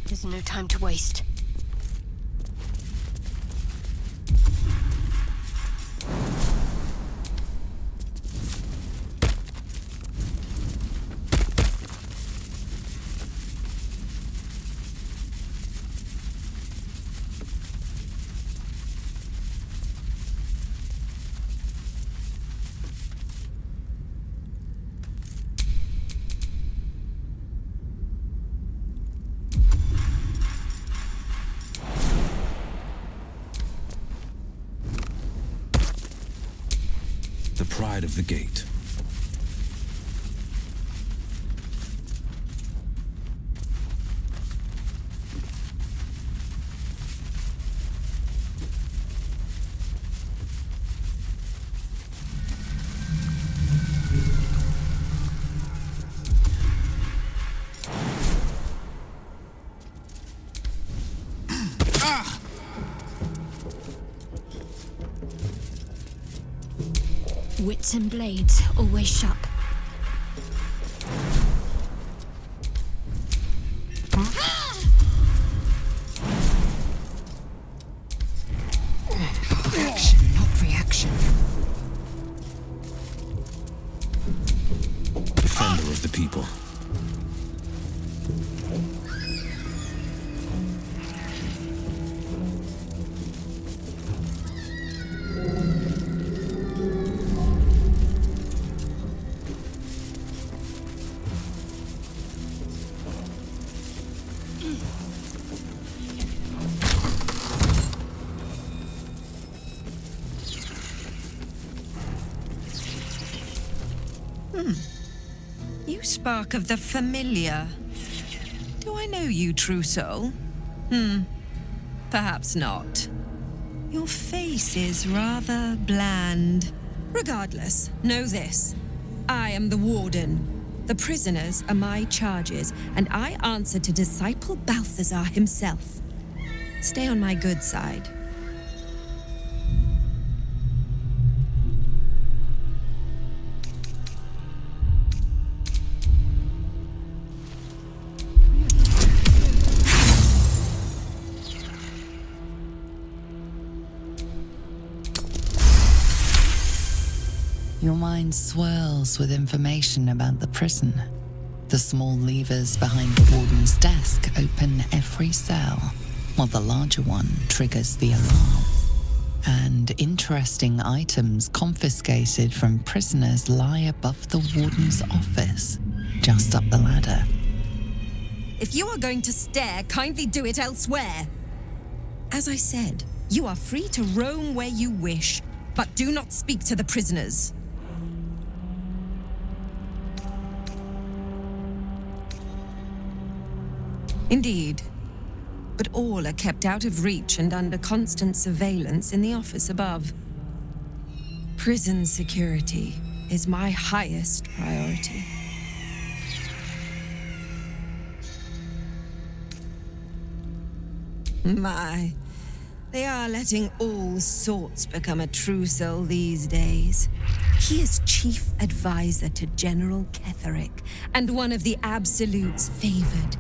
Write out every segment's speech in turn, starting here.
There's no time to waste. The pride of the gate. Wits and blades, always sharp. Action, not reaction. Defender of the people. You spark of the familiar. Do I know you, true soul? Perhaps not. Your face is rather bland. Regardless, know this. I am the warden. The prisoners are my charges, and I answer to disciple Balthazar himself. Stay on my good side. Your mind swirls with information about the prison. The small levers behind the warden's desk open every cell, while the larger one triggers the alarm. And interesting items confiscated from prisoners lie above the warden's office, just up the ladder. If you are going to stare, kindly do it elsewhere. As I said, you are free to roam where you wish, but do not speak to the prisoners. Indeed. But all are kept out of reach and under constant surveillance in the office above. Prison security is my highest priority. My, they are letting all sorts become a true soul these days. He is chief advisor to General Ketherick and one of the Absolute's favored.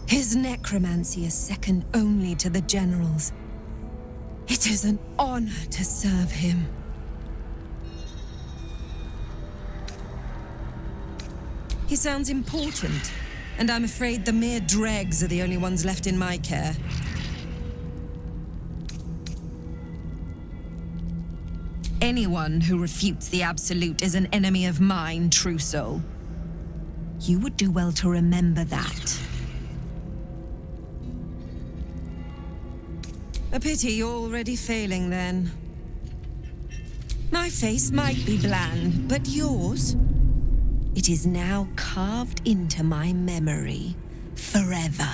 His necromancy is second only to the General's. It is an honor to serve him. He sounds important, and I'm afraid the mere dregs are the only ones left in my care. Anyone who refutes the Absolute is an enemy of mine, true soul. You would do well to remember that. A pity you're already failing, then. My face might be bland, but yours? It is now carved into my memory forever.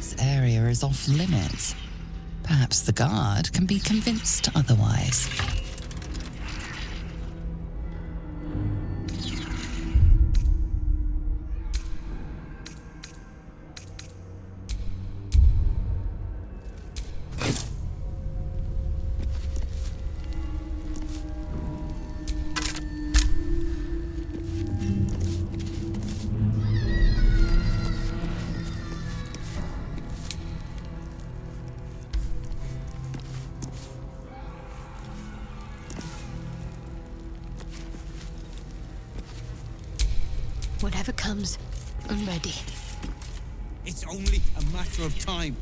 This area is off limits. Perhaps the guard can be convinced otherwise. Whatever comes, I'm ready. It's only a matter of time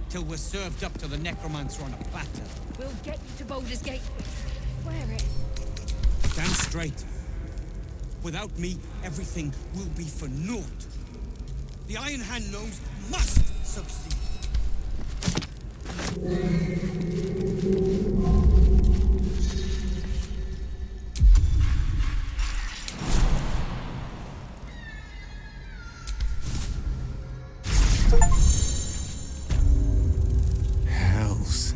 till we're served up to the necromancer on a platter. We'll get you to Baldur's Gate. Swear it. Stand straight. Without me, everything will be for naught. The Iron Hand knows must succeed. Hells.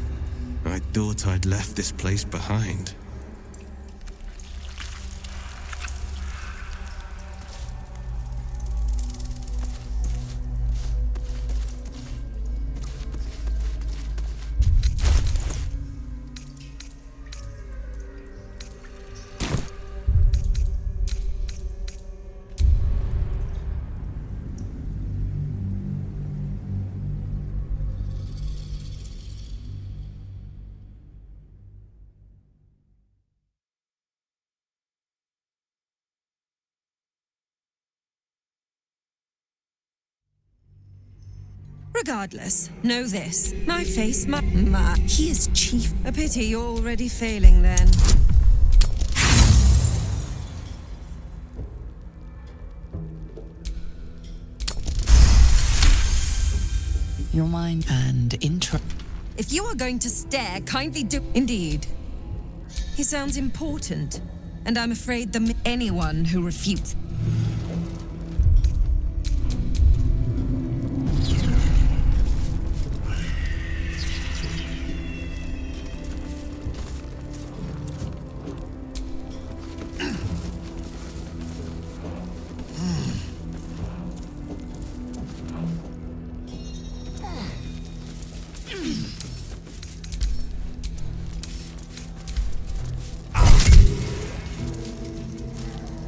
I thought I'd left this place behind. Regardless, know this. My face, he is chief. A pity you're already failing then. Your mind and intro. If you are going to stare, kindly do. Indeed. He sounds important, and I'm afraid anyone who refutes.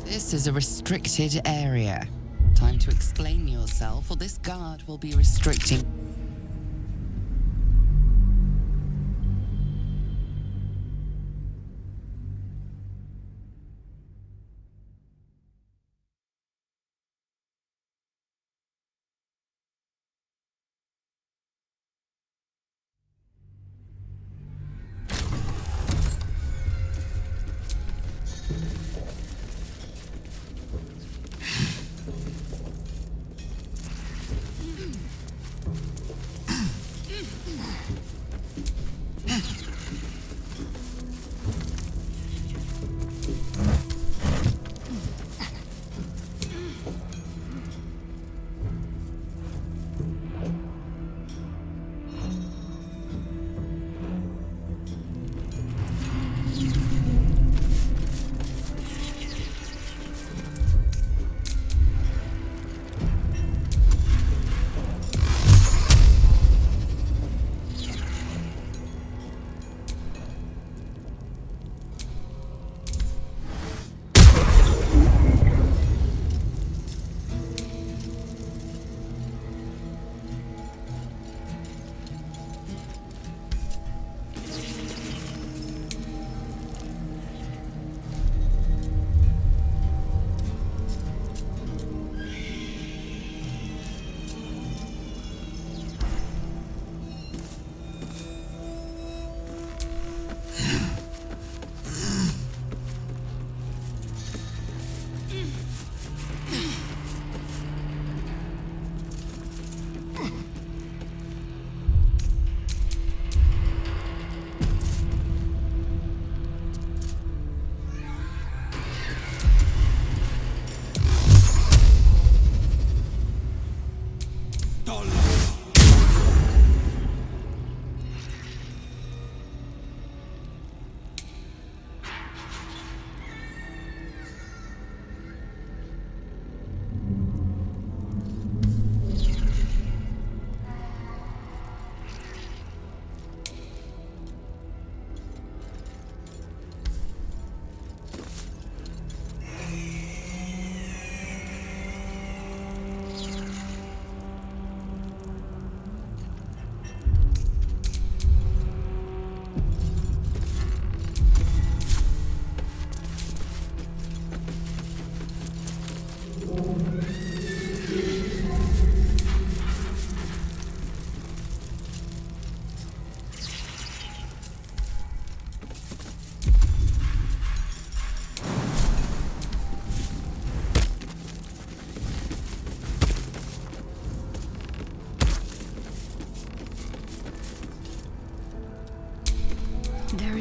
This is a restricted area. Time to explain yourself, or this guard will be restricting.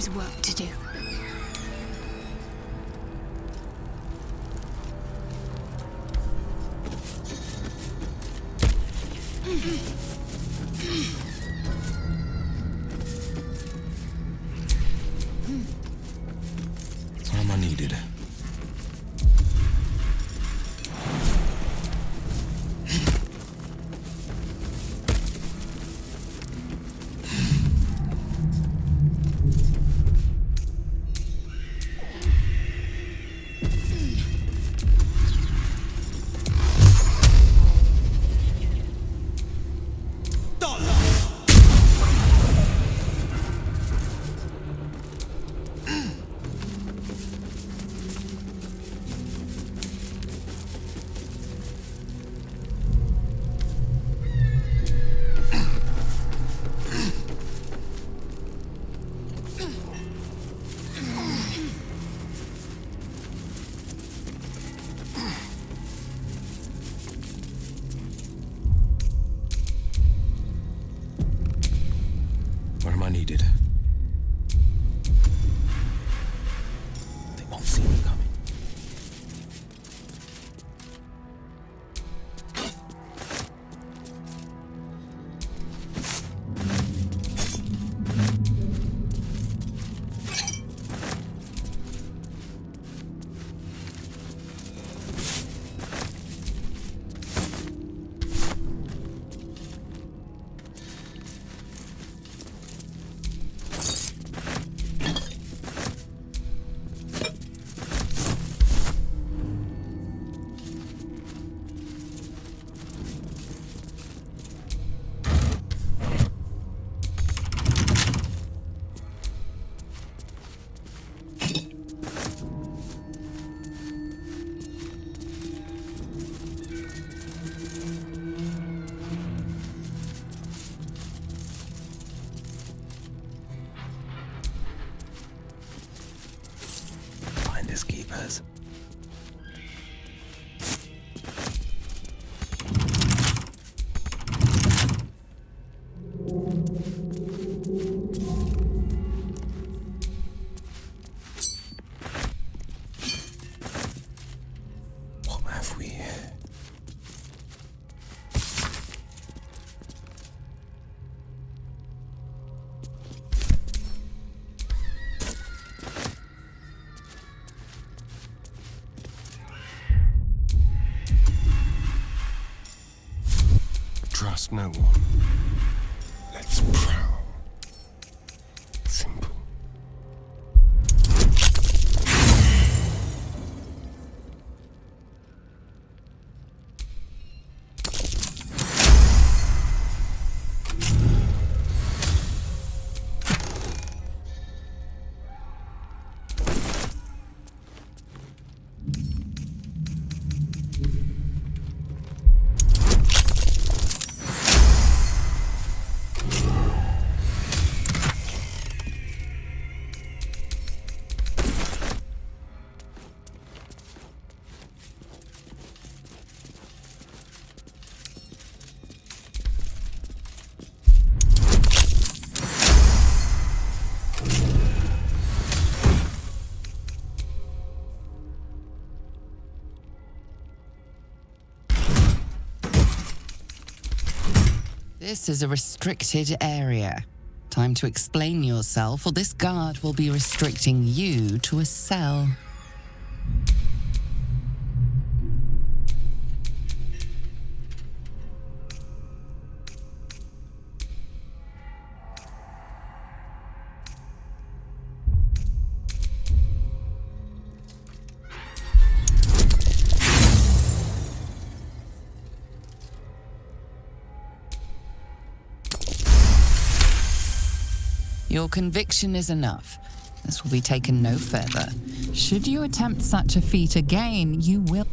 is work to do. Time I needed. Where am I needed? They won't see me coming. Finders keepers. What have we here? Trust no one. Let's prowl. Simple. This is a restricted area. Time to explain yourself, or this guard will be restricting you to a cell. Your conviction is enough. This will be taken no further. Should you attempt such a feat again, you will...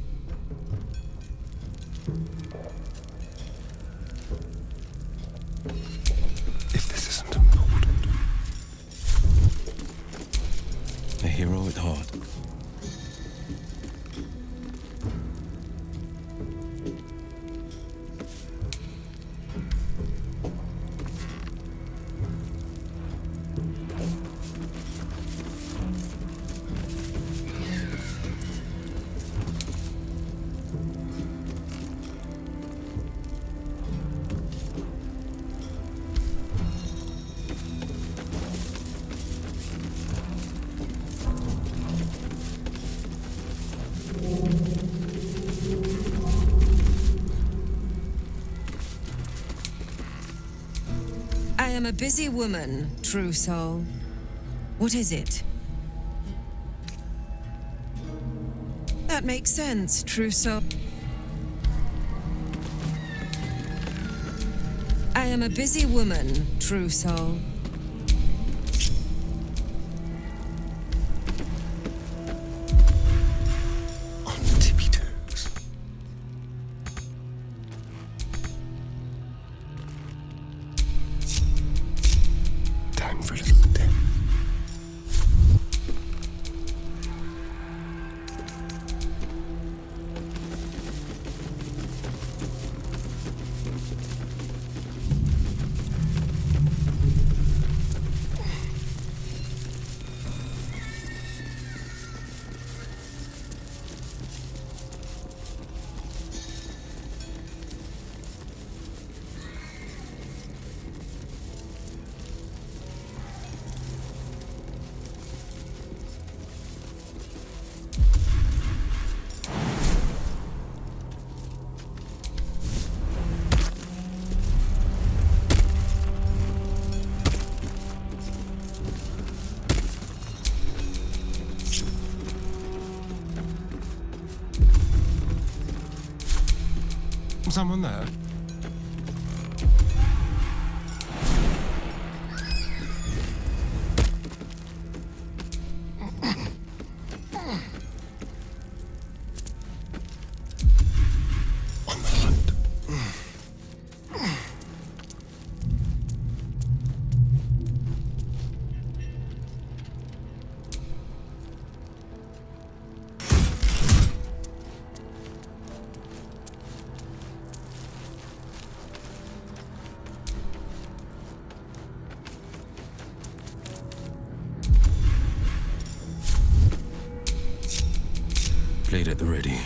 If this isn't important. A hero at heart. am a busy woman, true soul. What is it? That makes sense, true soul. I am a busy woman, true soul. On tippy toes. Time for a little dip. Someone there? On the hunt. Played at the ready.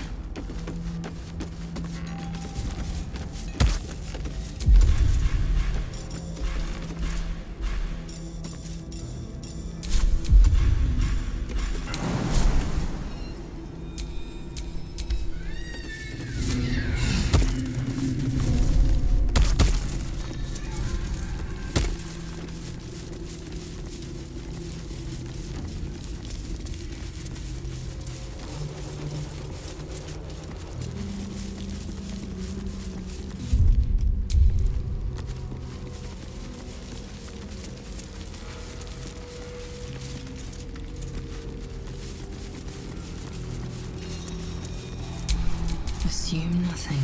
Assume nothing.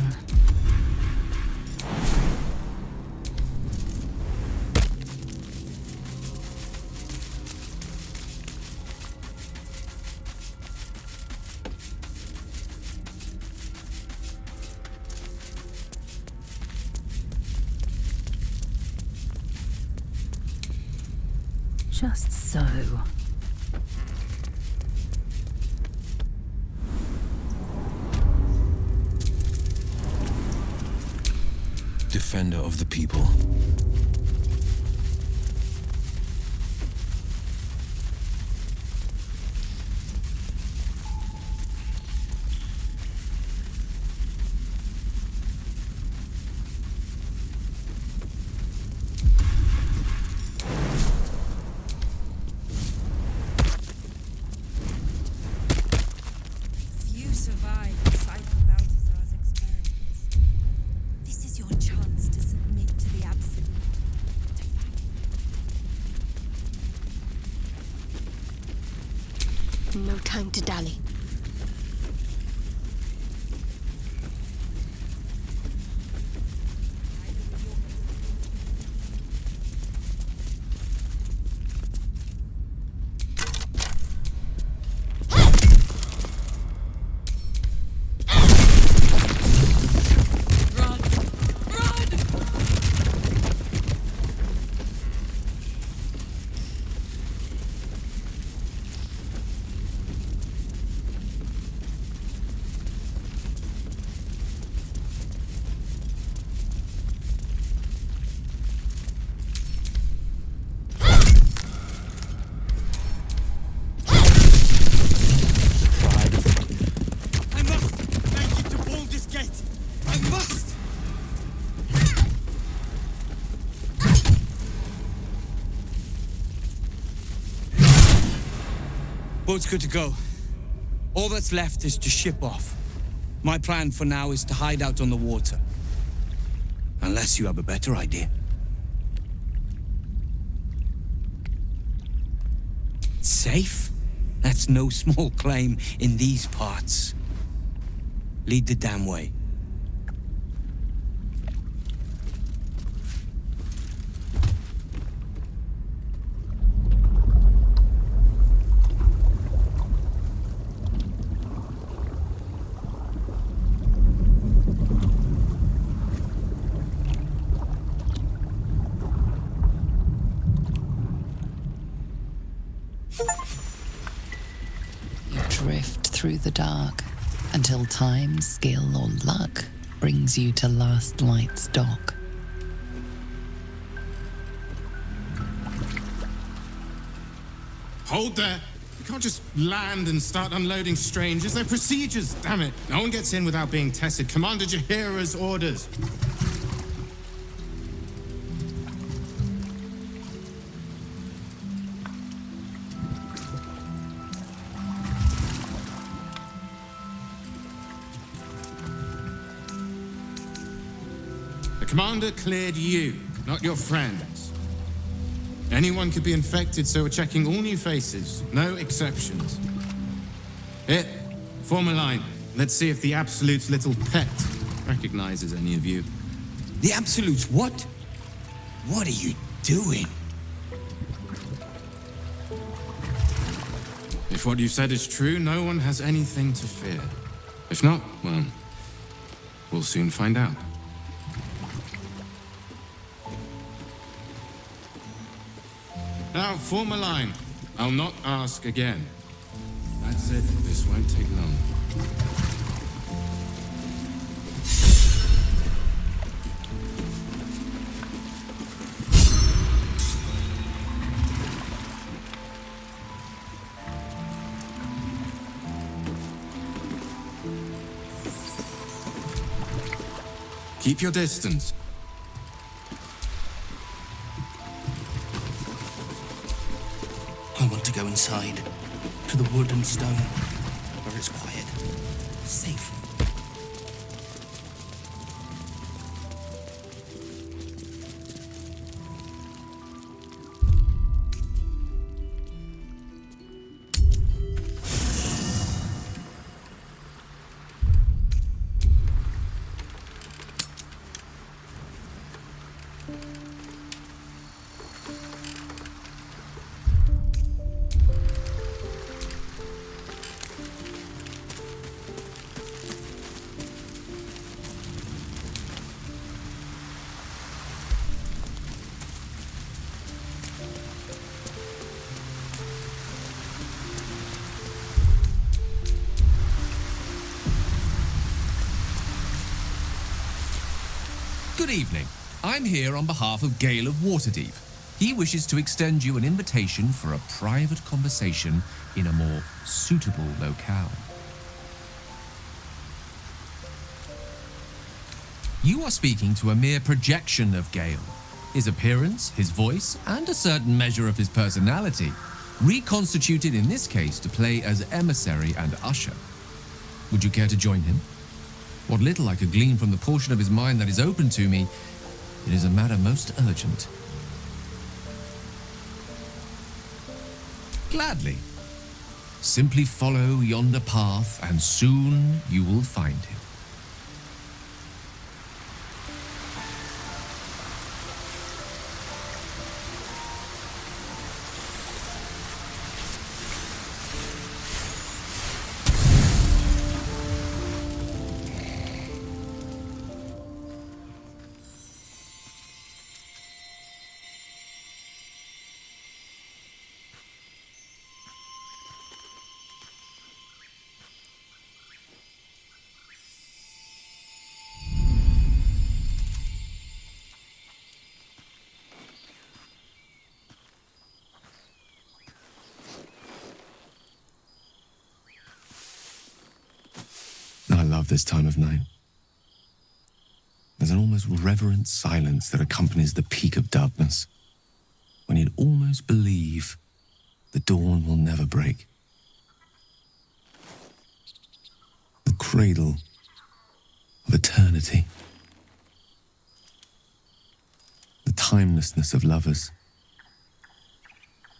Just so. Defender of the people. Few survive the cycle Balthazar's experiments. This is your chance to submit to the absolute. No time to dally. Boat's good to go. All that's left is to ship off. My plan for now is to hide out on the water. Unless you have a better idea. Safe? That's no small claim in these parts. Lead the damn way. Through the dark until time, skill, or luck brings you to Last Light's dock. Hold there! You can't just land and start unloading strangers. They're procedures, damn it! No one gets in without being tested. Commander Jahira's orders. Commander cleared you, not your friends. Anyone could be infected, so we're checking all new faces, no exceptions. Here, form a line. Let's see if the Absolute's little pet recognizes any of you. The Absolute's what? What are you doing? If what you said is true, no one has anything to fear. If not, well, we'll soon find out. Now, form a line. I'll not ask again. That's it. This won't take long. Keep your distance. I want to go inside, to the wood and stone, where it's quiet, safe. Good evening. I'm here on behalf of Gale of Waterdeep. He wishes to extend you an invitation for a private conversation in a more suitable locale. You are speaking to a mere projection of Gale. His appearance, his voice, and a certain measure of his personality, reconstituted in this case to play as emissary and usher. Would you care to join him? What little I could glean from the portion of his mind that is open to me, it is a matter most urgent. Gladly. Simply follow yonder path, and soon you will find him. I love this time of night. There's an almost reverent silence that accompanies the peak of darkness, when you'd almost believe the dawn will never break. cradle of eternity. The timelessness of lovers.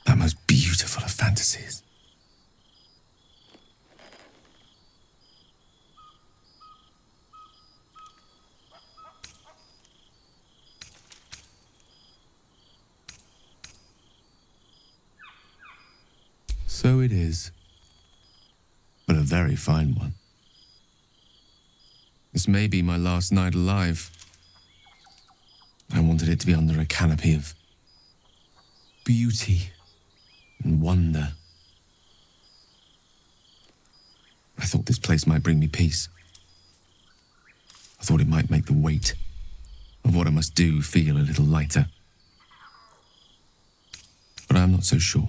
That most beautiful of fantasies. So it is, but a very fine one. This may be my last night alive. I wanted it to be under a canopy of beauty and wonder. I thought this place might bring me peace. I thought it might make the weight of what I must do feel a little lighter. But I'm not so sure.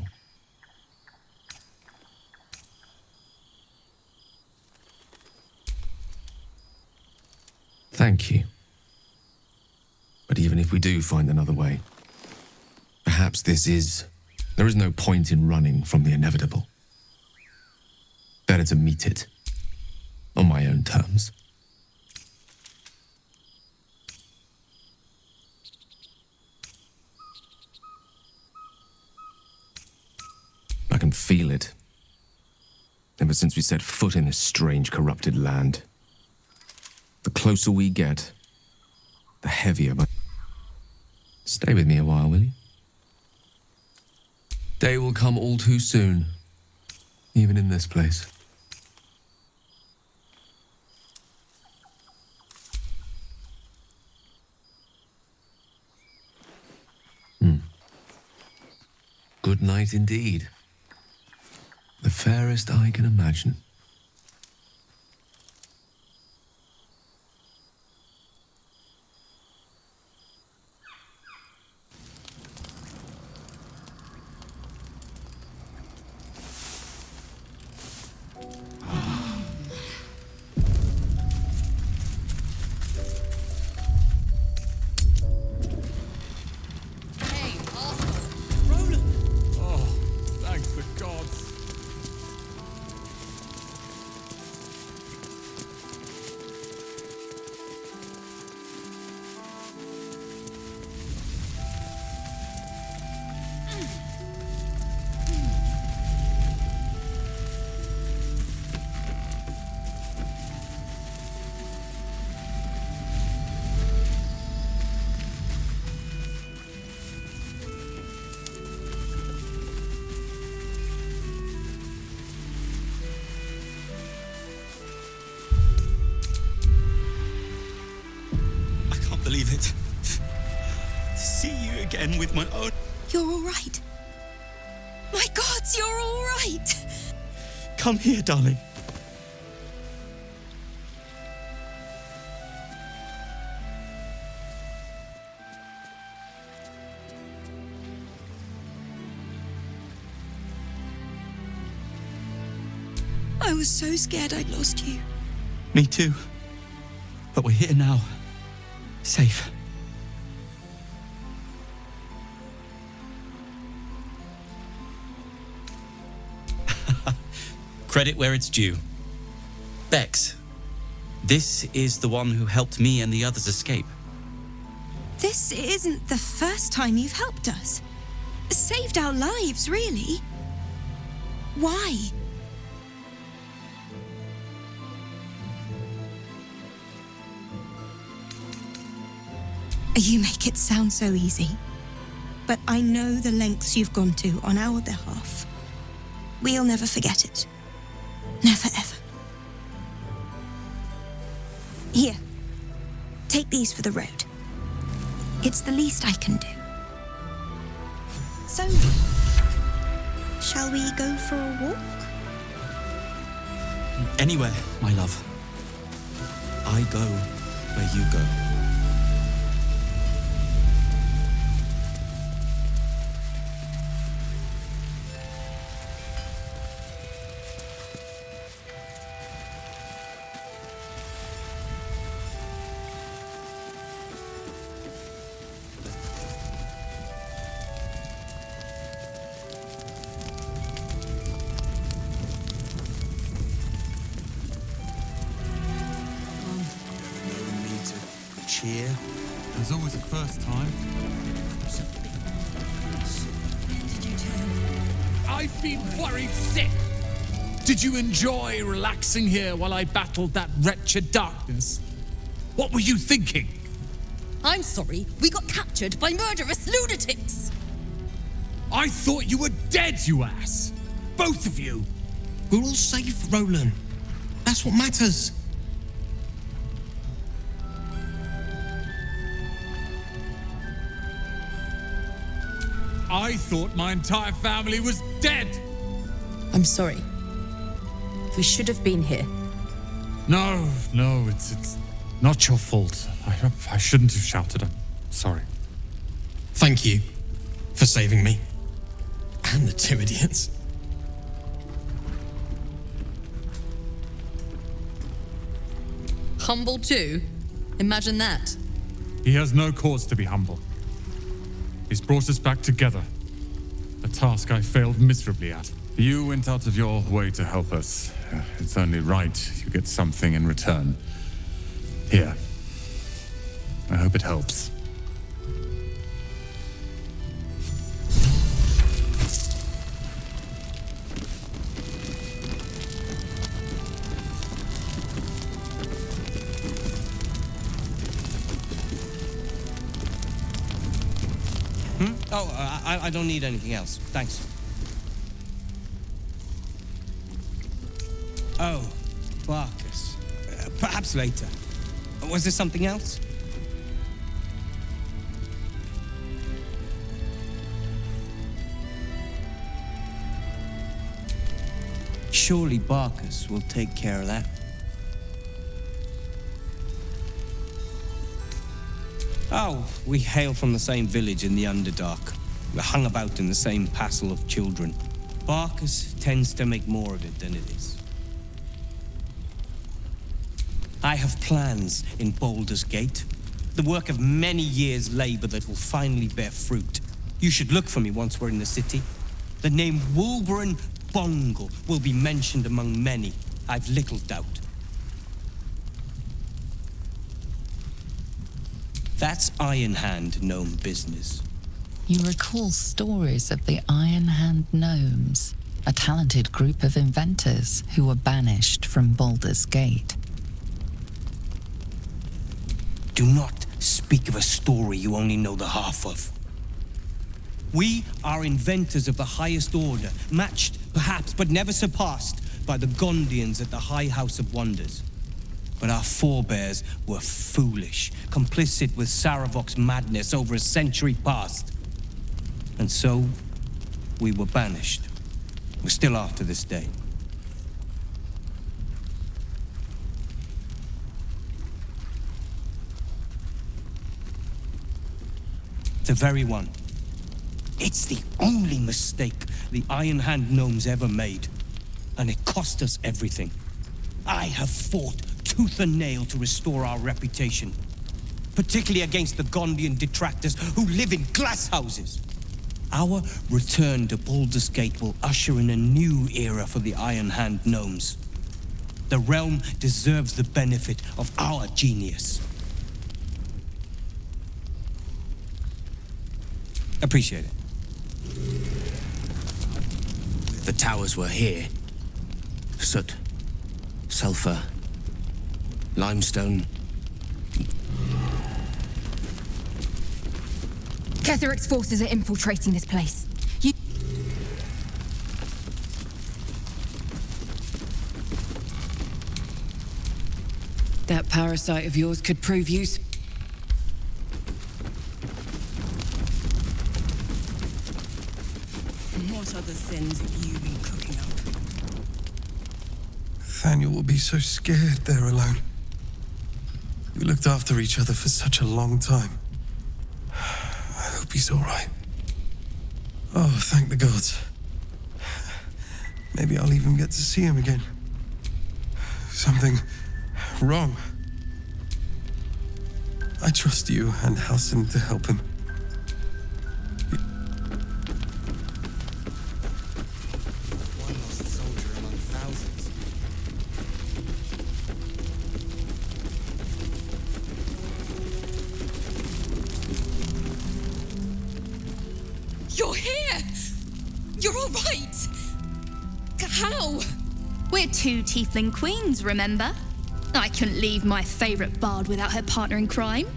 Thank you. But even if we do find another way, perhaps there is no point in running from the inevitable. Better to meet it on my own terms. I can feel it. Ever since we set foot in this strange, corrupted land. The closer we get, the heavier my... Stay with me a while, will you? Day will come all too soon, even in this place. Good night indeed. The fairest I can imagine. Believe it. To see you again with my own... You're all right. My gods, you're all right. Come here, darling. I was so scared I'd lost you. Me too. But we're here now. Safe. Credit where it's due. Bex, this is the one who helped me and the others escape. This isn't the first time you've helped us. Saved our lives, really. Why? You make it sound so easy. But I know the lengths you've gone to on our behalf. We'll never forget it. Never, ever. Here. Take these for the road. It's the least I can do. So, shall we go for a walk? Anywhere, my love. I go where you go. cheer. There's always a first time. I've been worried sick. Did you enjoy relaxing here while I battled that wretched darkness? What were you thinking? I'm sorry, we got captured by murderous lunatics! I thought you were dead, you ass! Both of you! We're all safe, Roland. That's what matters. I thought my entire family was dead! I'm sorry. We should have been here. No, it's not your fault. I shouldn't have shouted. I'm sorry. Thank you for saving me. And the two idiots. Humble too? Imagine that. He has no cause to be humble. He's brought us back together. A task I failed miserably at. You went out of your way to help us. It's only right you get something in return. Here. I hope it helps. Oh, I don't need anything else. Thanks. Oh, Barkus. Perhaps later. Was there something else? Surely Barkus will take care of that. Oh, we hail from the same village in the Underdark. We're hung about in the same passel of children. Barkus tends to make more of it than it is. I have plans in Baldur's Gate. The work of many years' labor that will finally bear fruit. You should look for me once we're in the city. The name Wolverine Bongle will be mentioned among many, I've little doubt. That's Iron Hand gnome business. You recall stories of the Iron Hand gnomes, a talented group of inventors who were banished from Baldur's Gate. Do not speak of a story you only know the half of. We are inventors of the highest order, matched perhaps, but never surpassed by the Gondians at the High House of Wonders. But our forebears were foolish, complicit with Saravok's madness over a century past. And so, we were banished. We're still after this day. The very one. It's the only mistake the Iron Hand gnomes ever made. And it cost us everything. I have fought tooth and nail to restore our reputation. Particularly against the Gondian detractors who live in glass houses. Our return to Baldur's Gate will usher in a new era for the Iron Hand gnomes. The realm deserves the benefit of our genius. Appreciate it. The towers were here. Soot, sulfur, limestone. Ketheric's forces are infiltrating this place. That parasite of yours could prove useful. What other sins have you been cooking up? Nathaniel will be so scared there alone. We looked after each other for such a long time. I hope he's all right. Oh, thank the gods. Maybe I'll even get to see him again. Something wrong. I trust you and Halsin to help him. One lost soldier among thousands. You're all right! How? We're two tiefling queens, remember? I couldn't leave my favourite bard without her partner in crime.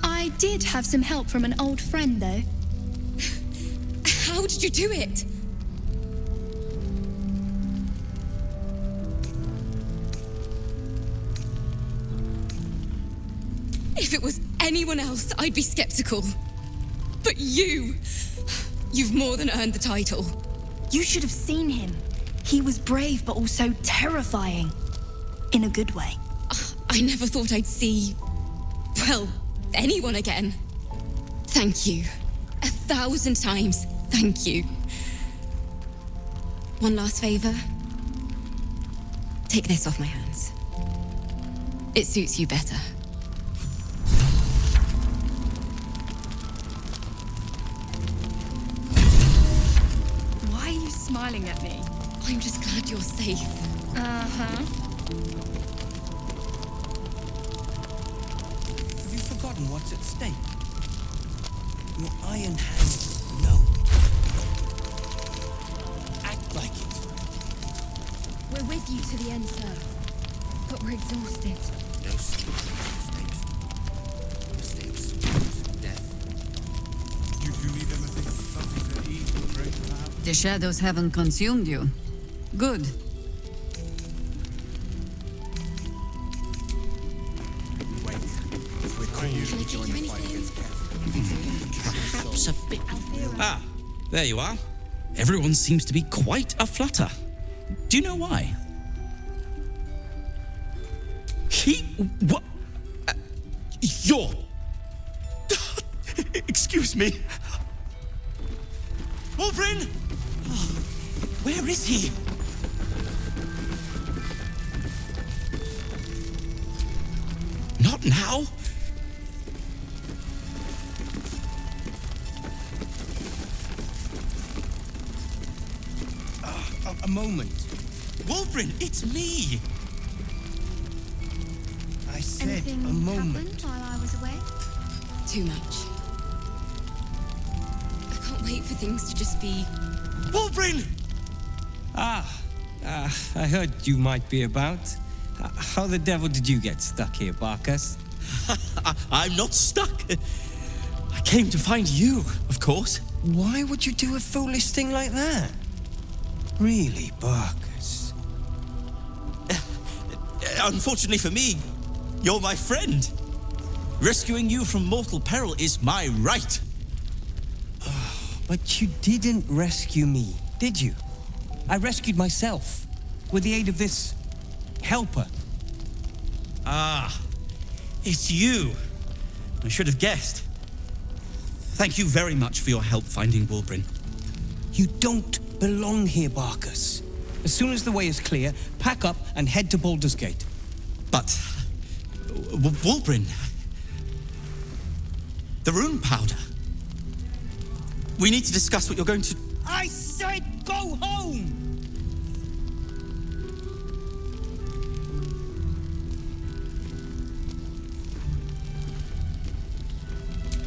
I did have some help from an old friend, though. How did you do it? If it was anyone else, I'd be skeptical. But you've more than earned the title. You should have seen him. He was brave, but also terrifying. In a good way. I never thought I'd see, well, anyone again. Thank you. 1,000 times, thank you. One last favour. Take this off my hands. It suits you better. Why are you smiling at me? I'm just glad you're safe. Uh-huh. Have you forgotten what's at stake? Your iron hand, no. Act like it. We're with you to the end, sir. But we're exhausted. No mistakes. Death. You two need anything? Something to eat or drink, perhaps? The shadows haven't consumed you. Good. Perhaps a bit. Ah, there you are. Everyone seems to be quite a flutter. Do you know why? What? You're... Excuse me. Wolverine! Oh, where is he? Not now. A moment. Wolverine, it's me. I said Anything a moment. happened while I was away? Too much. I can't wait for things to just be... Wolverine! I heard you might be about. How the devil did you get stuck here, Barkus? I'm not stuck. I came to find you, of course. Why would you do a foolish thing like that? Really, Barkus? Unfortunately for me, you're my friend. Rescuing you from mortal peril is my right. But you didn't rescue me, did you? I rescued myself with the aid of this helper. Ah, it's you. I should have guessed. Thank you very much for your help finding Wolverine. You don't belong here, Barkus. As soon as the way is clear, pack up and head to Baldur's Gate. But... Wolverine... The rune powder. We need to discuss what you're going to... I said go home!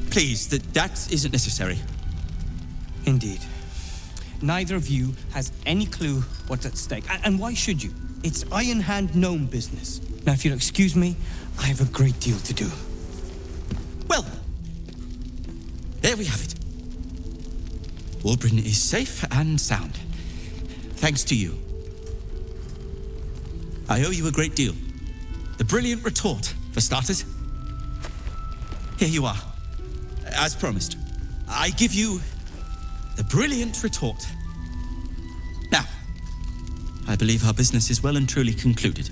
Please, that isn't necessary. Indeed. Neither of you has any clue what's at stake. And why should you? It's Iron Hand gnome business. Now, if you'll excuse me, I have a great deal to do. Well, there we have it. Wolverine is safe and sound. Thanks to you. I owe you a great deal. The brilliant retort, for starters. Here you are. As promised, I give you the brilliant retort. Now, I believe our business is well and truly concluded.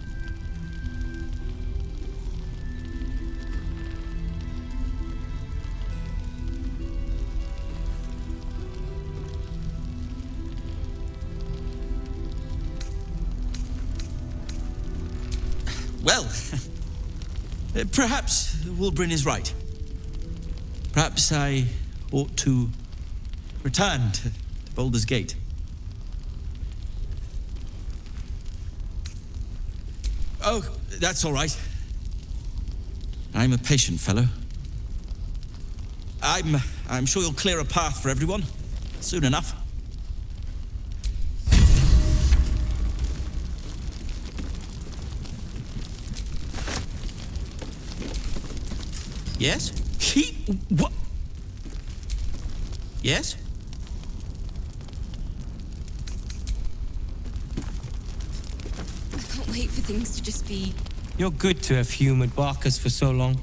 Well, perhaps Wolverine is right. Perhaps I ought to return to Baldur's Gate. Oh, that's all right. I'm a patient fellow. I'm sure you'll clear a path for everyone soon enough. Yes? What? Yes? I can't wait for things to just be... You're good to have humoured Barkus for so long.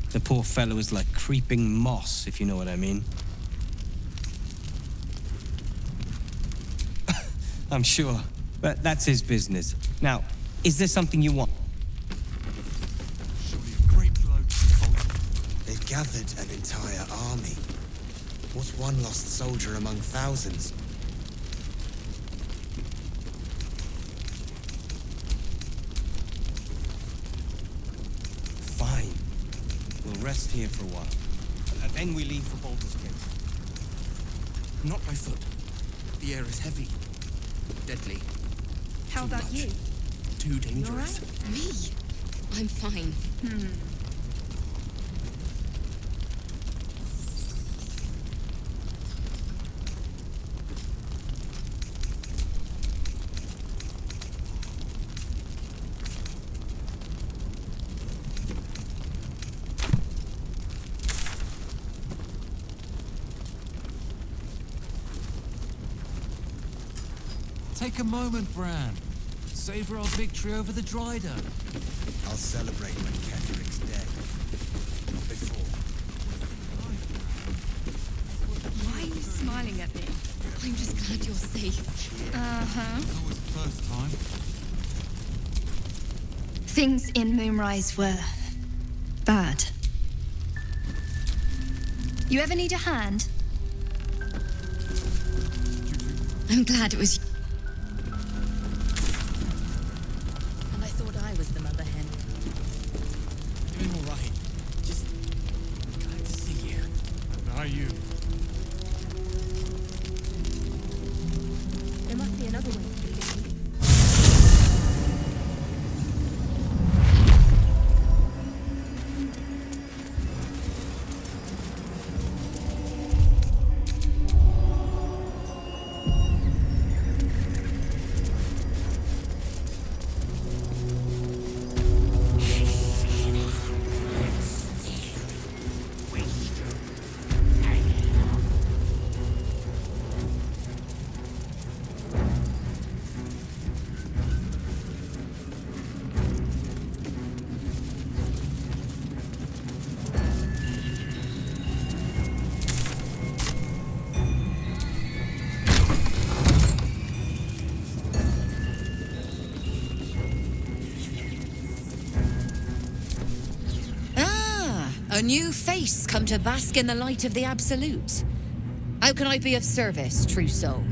The poor fellow is like creeping moss, if you know what I mean. I'm sure, but that's his business. Now, is there something you want? They've gathered an entire army. What's one lost soldier among thousands? Fine. We'll rest here for a while. And then we leave for Baldur's Gate. Not by foot. The air is heavy. Deadly. How Too about much. you? Too dangerous. Me? I'm fine. Take a moment, Bran. Savor our victory over the Dryder. I'll celebrate when Ketheric's dead. Not before. Why are you smiling at me? I'm just glad you're safe. Uh-huh. It's always the first time. Things in Moonrise were bad. You ever need a hand? I'm glad it was... And I thought I was the mother hen. Doing all right. Just glad to see you. And are you? There must be another way to do this. A new face come to bask in the light of the Absolute. How can I be of service, true soul?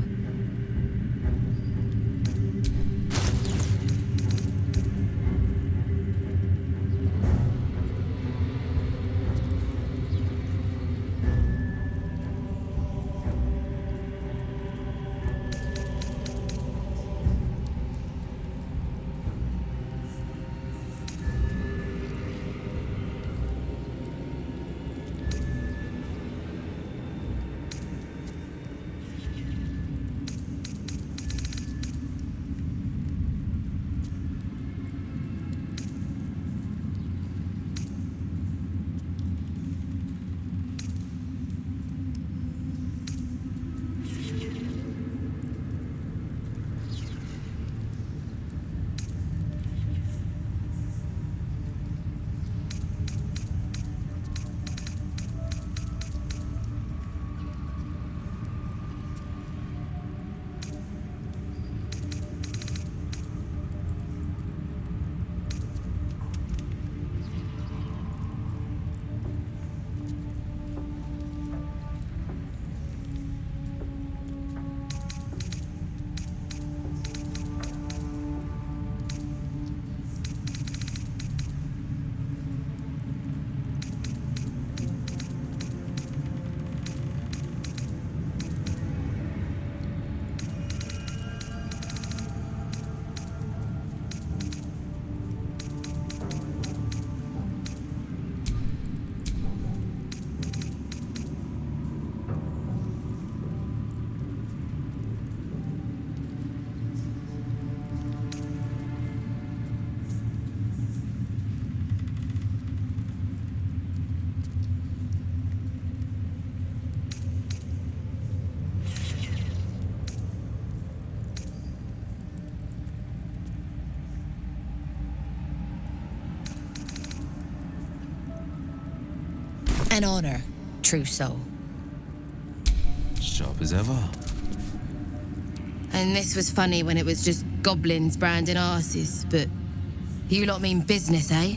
honor, true soul. Sharp as ever. And this was funny when it was just goblins branding arses, but you lot mean business, eh?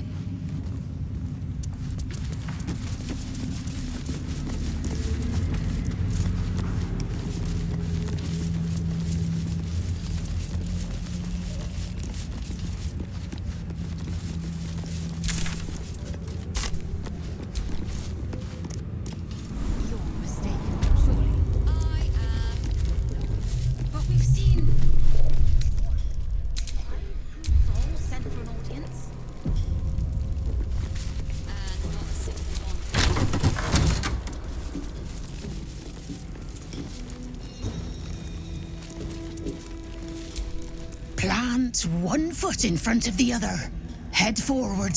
Plant one foot in front of the other. Head forward,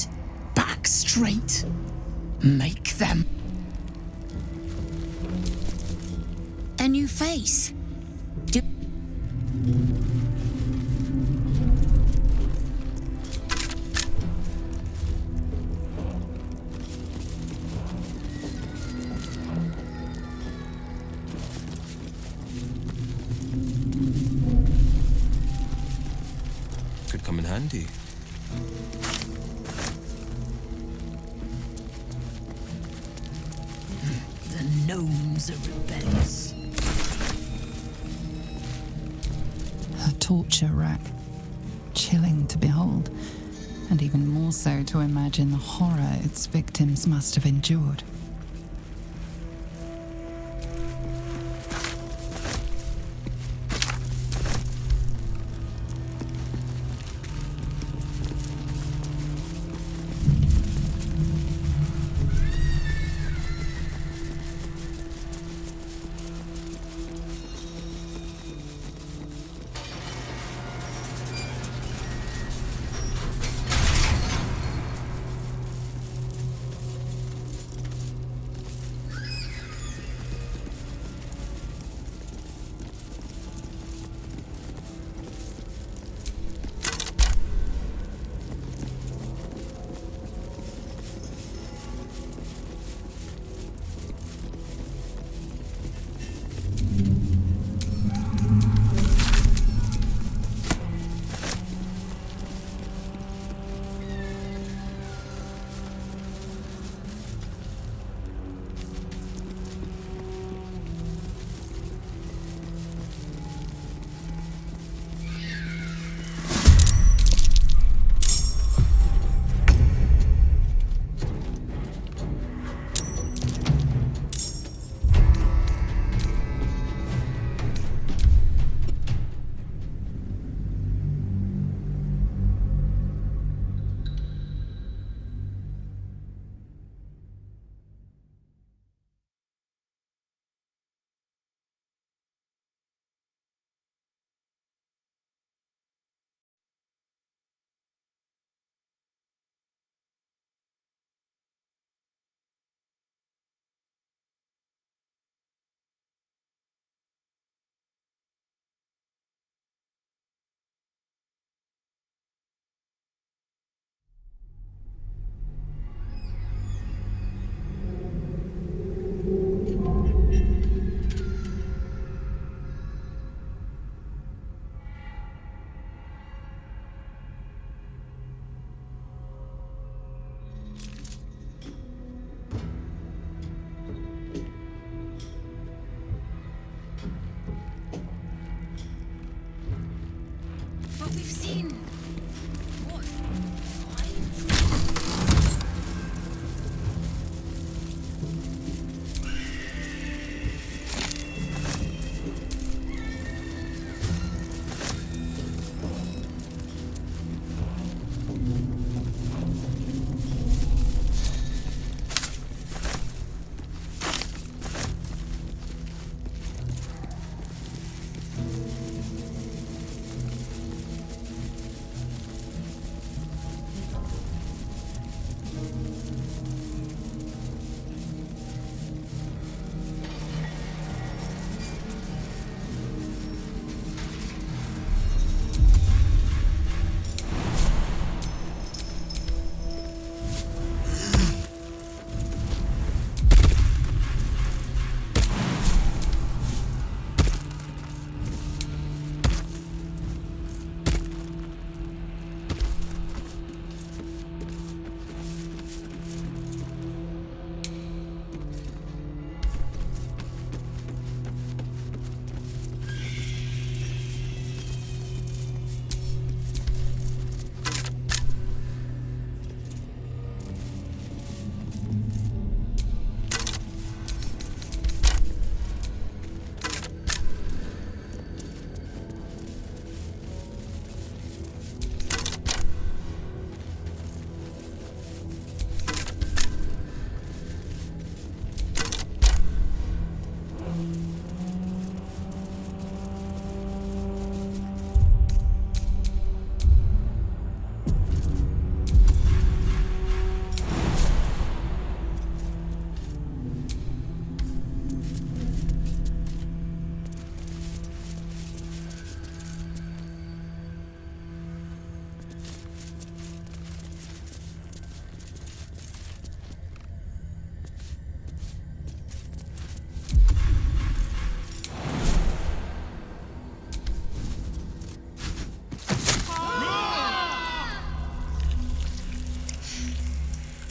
back straight. Make them. A new face. Could come in handy. The gnomes are rebellious. A torture rack. Chilling to behold, and even more so to imagine the horror its victims must have endured.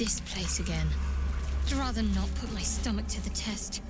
this place again. I'd rather not put my stomach to the test.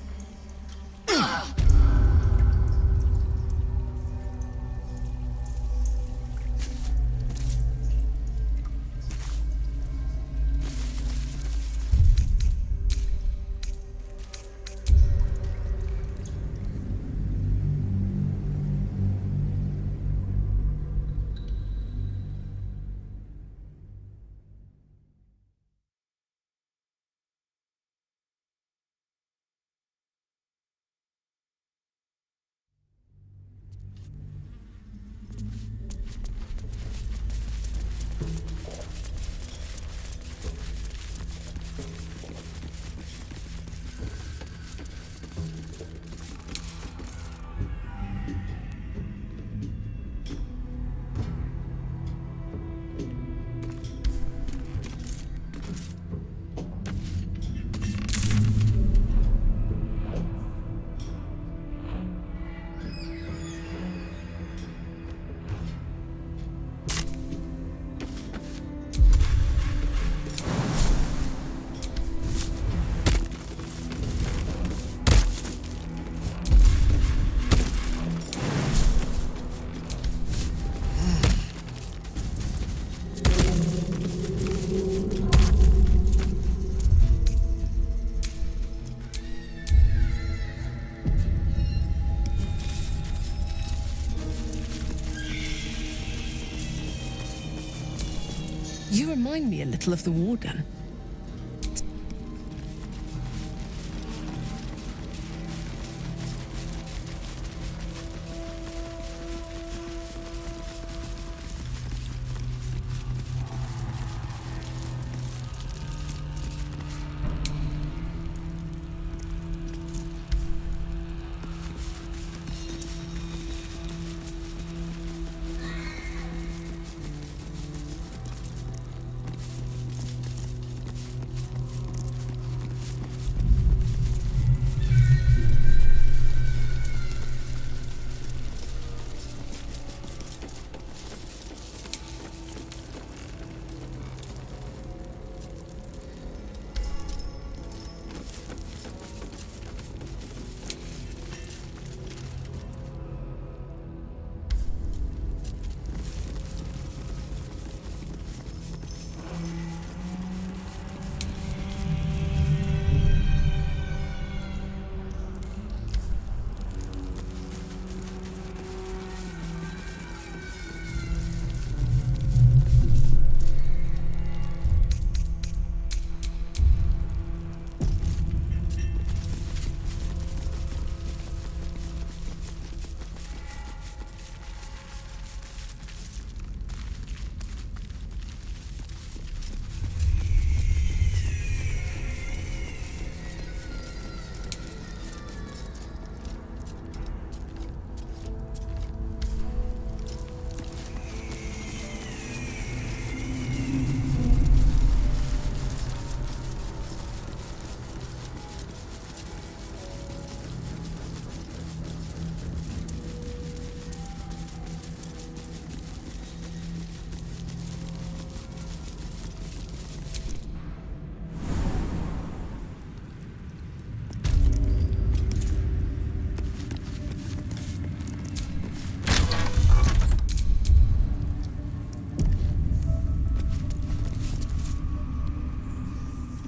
You remind me a little of the Warden.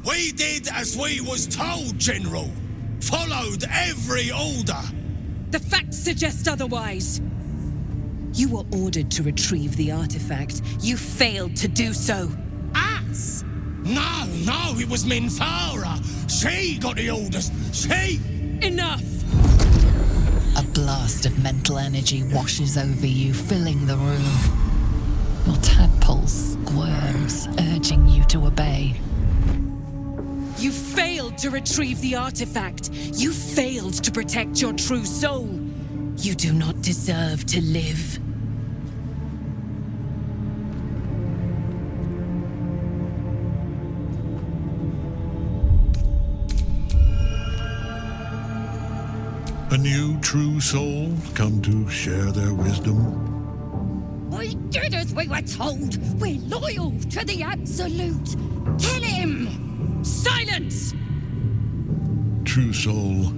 We did as we was told, General. Followed every order. The facts suggest otherwise. You were ordered to retrieve the artifact. You failed to do so. Us? No, it was Minthara. She got the orders. She... Enough! A blast of mental energy washes over you, filling the room. Your tadpole squirms, urging you to obey. You failed to retrieve the artifact. You failed to protect your true soul. You do not deserve to live. A new true soul come to share their wisdom. We did as we were told. We're loyal to the Absolute. Kill him! Silence! True soul,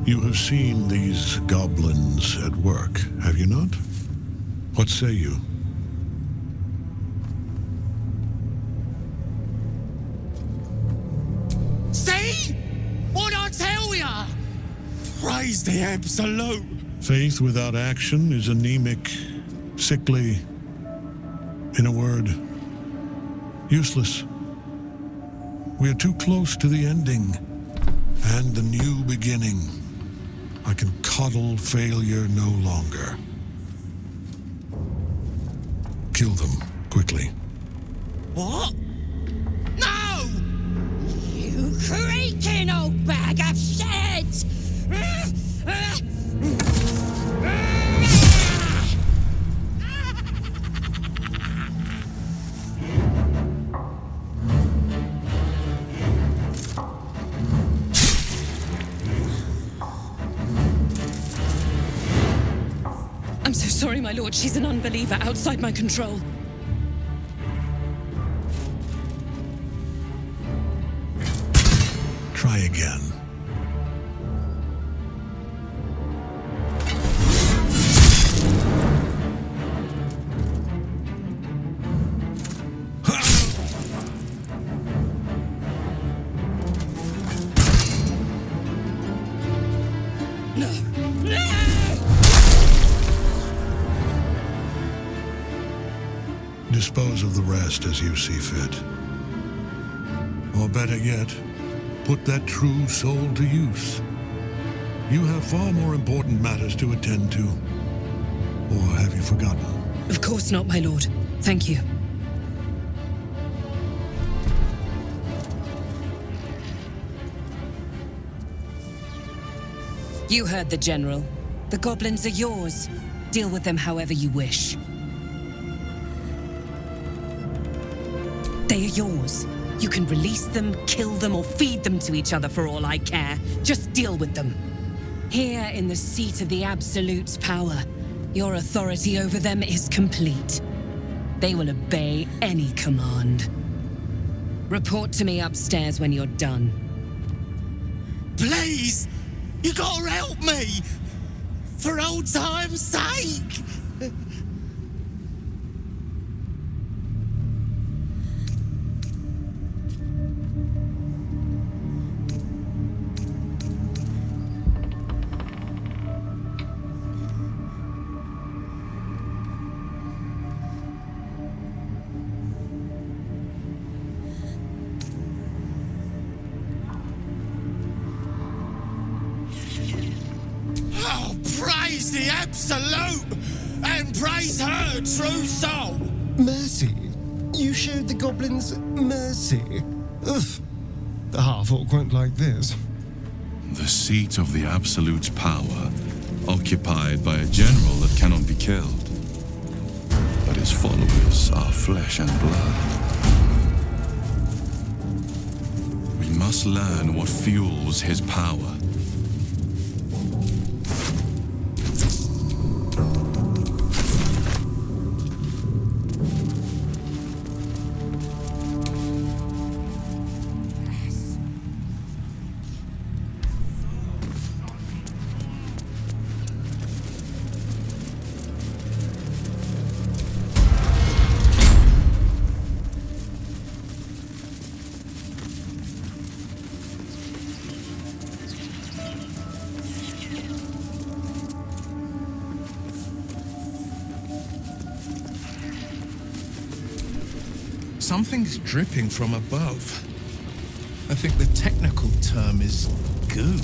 you have seen these goblins at work, have you not? What say you? See? What I tell ya? Praise the Absolute. Faith without action is anemic, sickly, in a word, useless. We are too close to the ending and the new beginning. I can coddle failure no longer. Kill them, quickly. What? No! You creaking old bag of shit! I'm so sorry, my lord. She's an unbeliever outside my control. Try again. Dispose of the rest as you see fit. Or better yet, put that true soul to use. You have far more important matters to attend to. Or have you forgotten? Of course not, my lord. Thank you. You heard the General. The goblins are yours. Deal with them however you wish. They are yours. You can release them, kill them, or feed them to each other for all I care. Just deal with them. Here in the seat of the Absolute's power, your authority over them is complete. They will obey any command. Report to me upstairs when you're done. Please! You gotta help me! For old time's sake! Oh, praise the Absolute! And praise her true soul! Mercy? You showed the goblins mercy? Ugh. The half-orc went like this. The seat of the Absolute's power, occupied by a general that cannot be killed. But his followers are flesh and blood. We must learn what fuels his power. Something's dripping from above. I think the technical term is goo.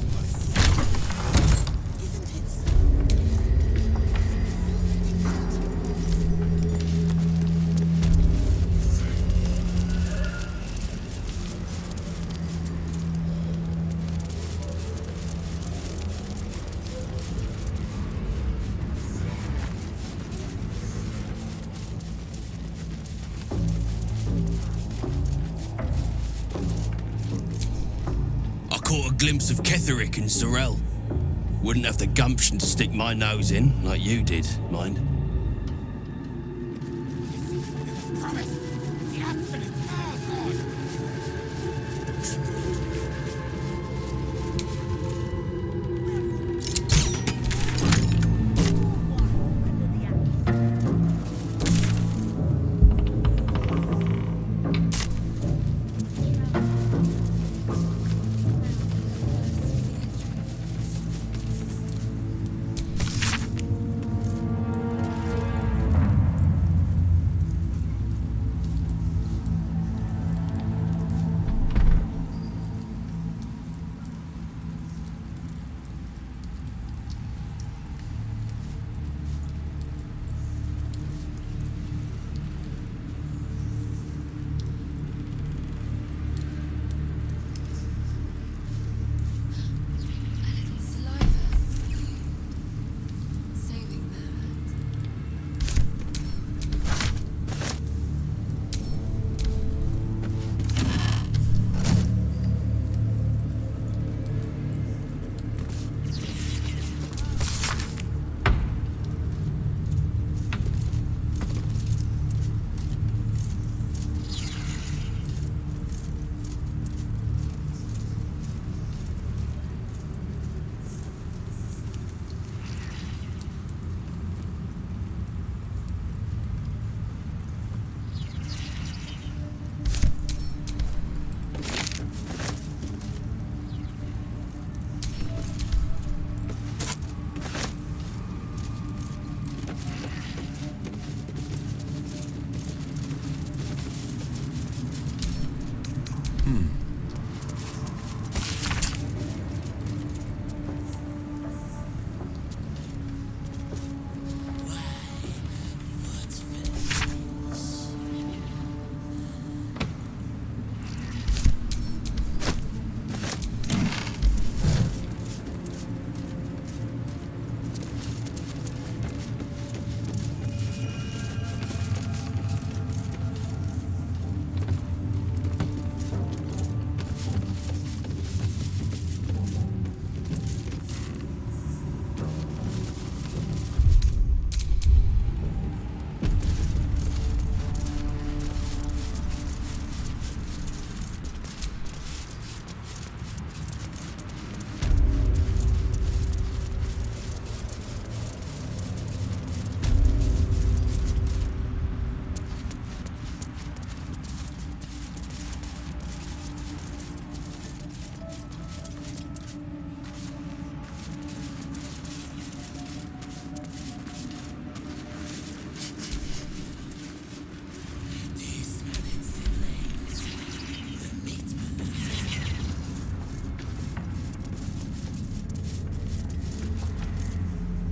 Caught a glimpse of Ketherick and Sorel. Wouldn't have the gumption to stick my nose in, like you did, mind.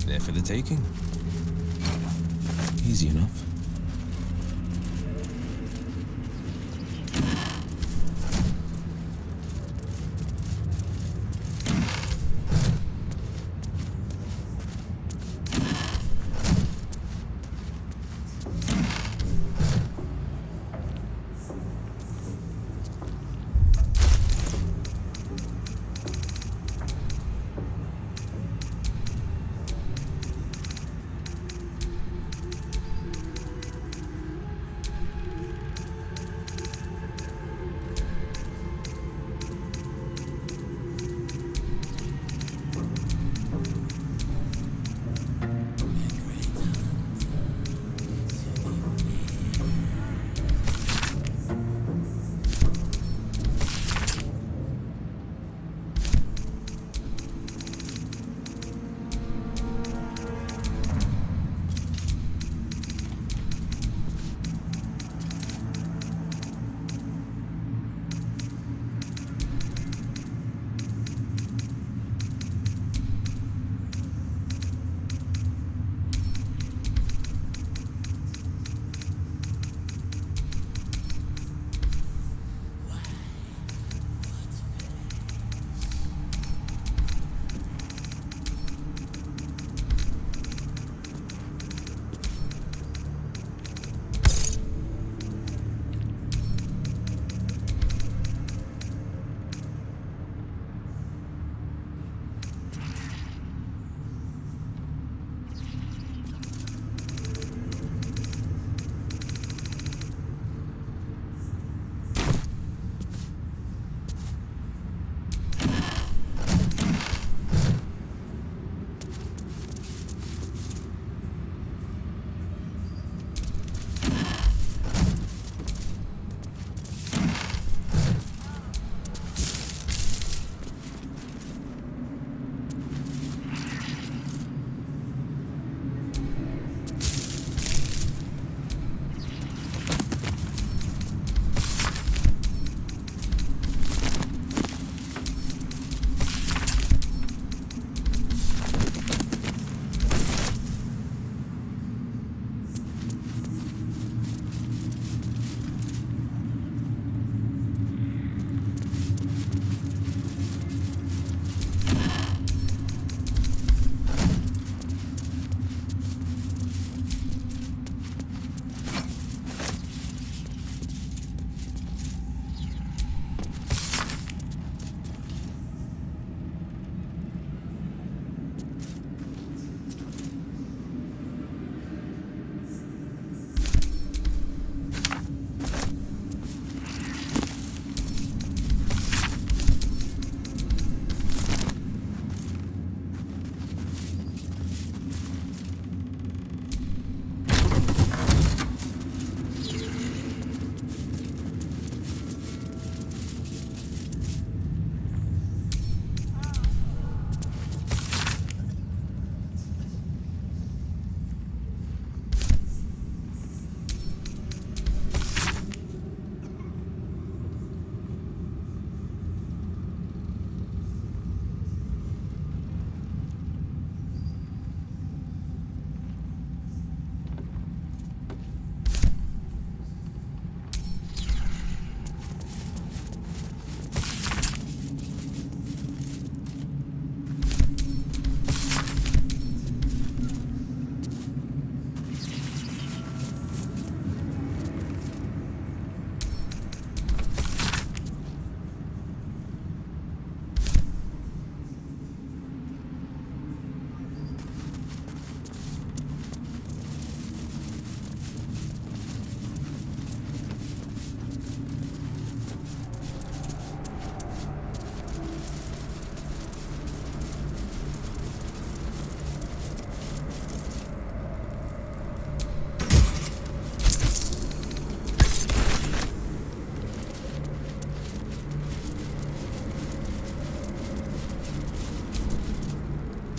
They're for the taking. Easy enough.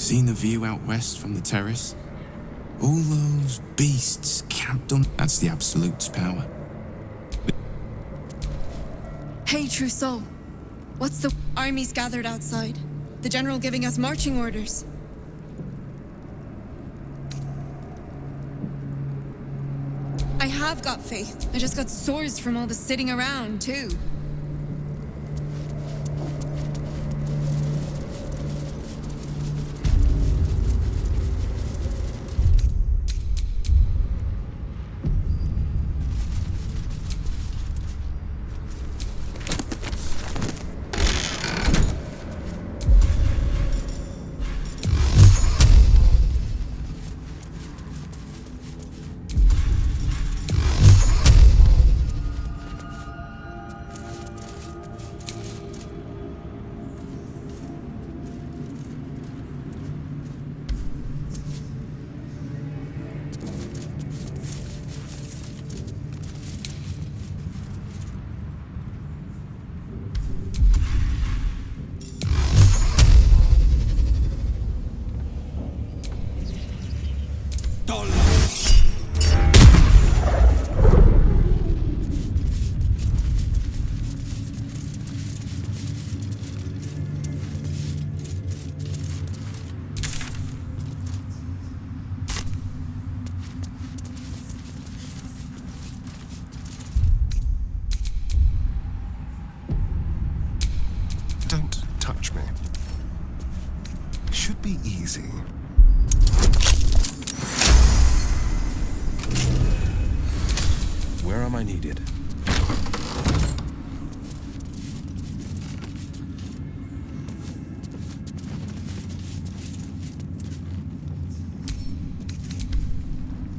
Seen the view out west from the terrace? All those beasts camped on... That's the Absolute's power. Hey, Trousseau. What's the... Armies gathered outside. The general giving us marching orders. have got faith. I just got sores from all the sitting around, too. Don't touch me. Should be easy. Where am I needed?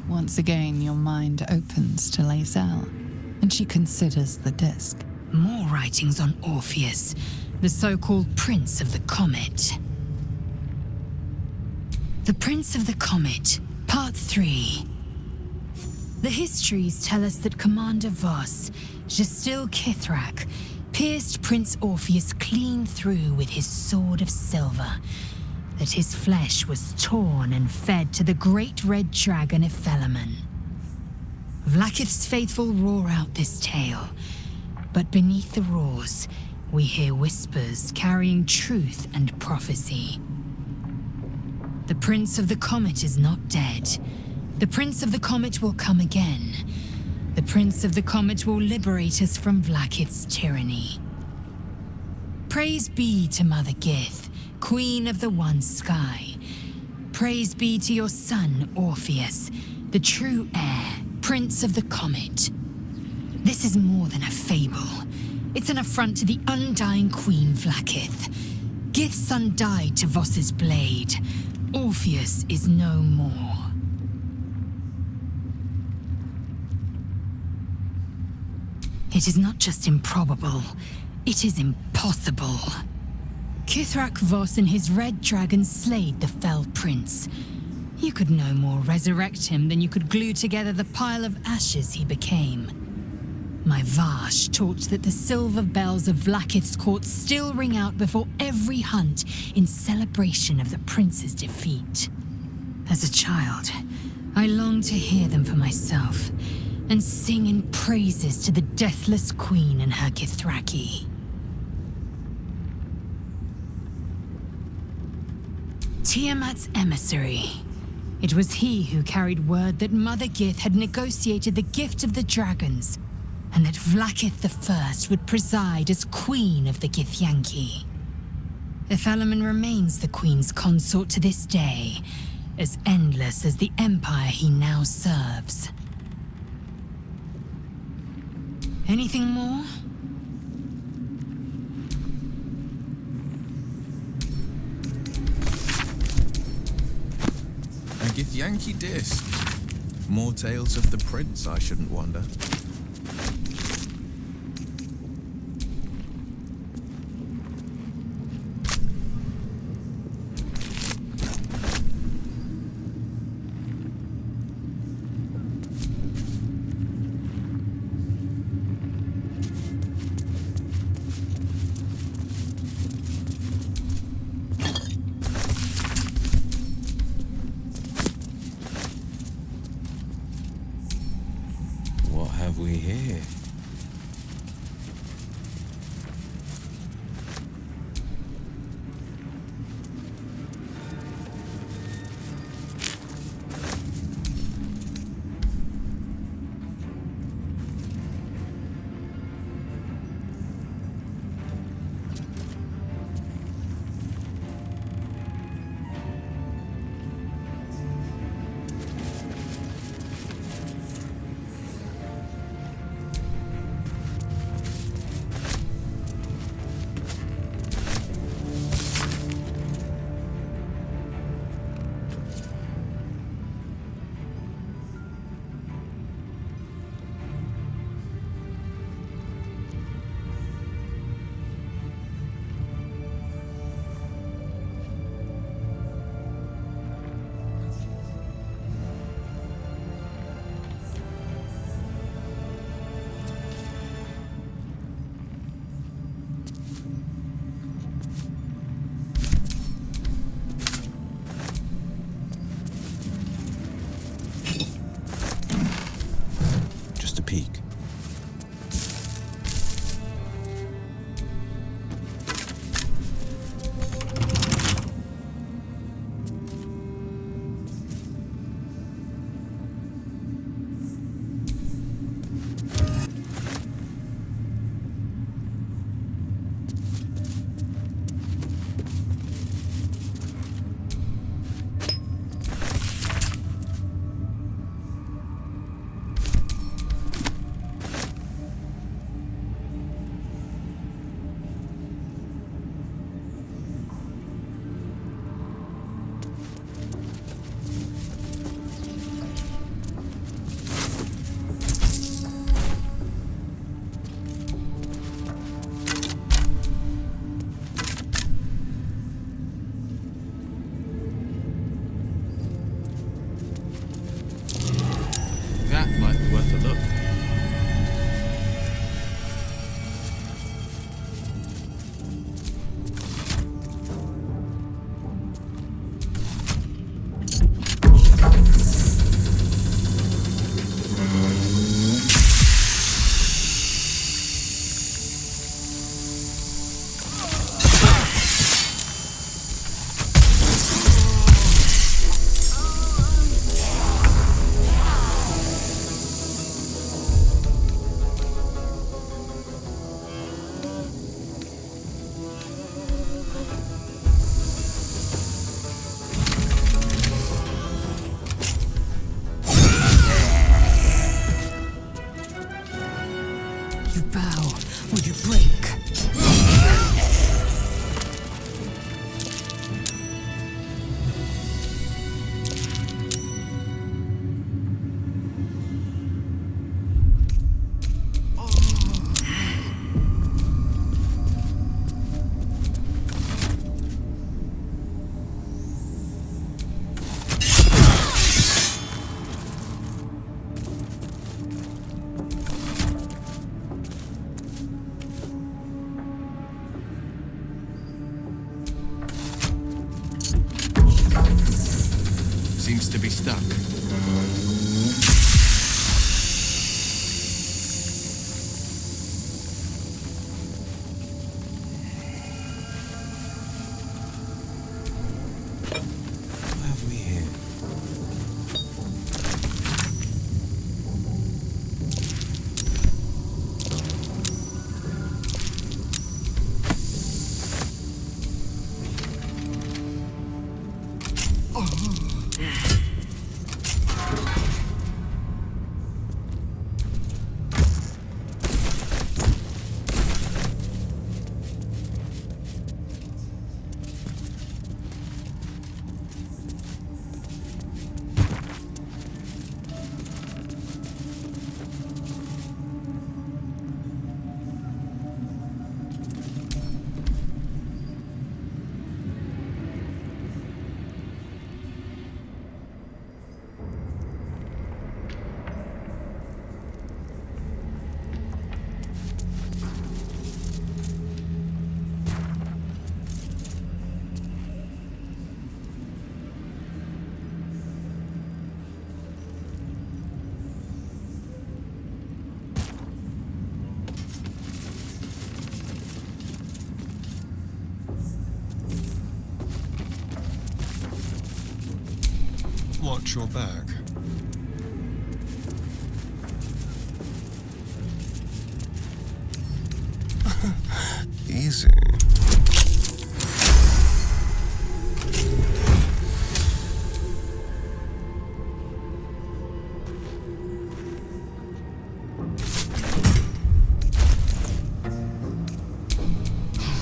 Once again, your mind opens to Lae'zel, and she considers the disc. More writings on Orpheus, the so-called Prince of the Comet. The Prince of the Comet, Part 3. The histories tell us that Commander Voss, Gestil Kithrak, pierced Prince Orpheus clean through with his sword of silver, that his flesh was torn and fed to the great red dragon Ephelemon. Vlaakith's faithful roar out this tale, but beneath the roars, we hear whispers carrying truth and prophecy. The Prince of the Comet is not dead. The Prince of the Comet will come again. The Prince of the Comet will liberate us from Vlaakith's tyranny. Praise be to Mother Gith, Queen of the One Sky. Praise be to your son, Orpheus, the true heir, Prince of the Comet. This is more than a fable. It's an affront to the undying Queen Vlaakith. Gith's son died to Voss's blade. Orpheus is no more. It is not just improbable, it is impossible. Kithrak Voss and his red dragon slayed the fell prince. You could no more resurrect him than you could glue together the pile of ashes he became. My Vash taught that the silver bells of Vlaakith's court still ring out before every hunt in celebration of the prince's defeat. As a child, I longed to hear them for myself and sing in praises to the deathless queen and her Kithraki. Tiamat's emissary. It was he who carried word that Mother Gith had negotiated the gift of the dragons, and that Vlaakith I would preside as Queen of the Githyanki. Ephelemon remains the Queen's consort to this day, as endless as the empire he now serves. Anything more? A Githyanki disc. More tales of the prince, I shouldn't wonder. What have we here? Seems to be stuck. What have we here? Watch your back. Easy.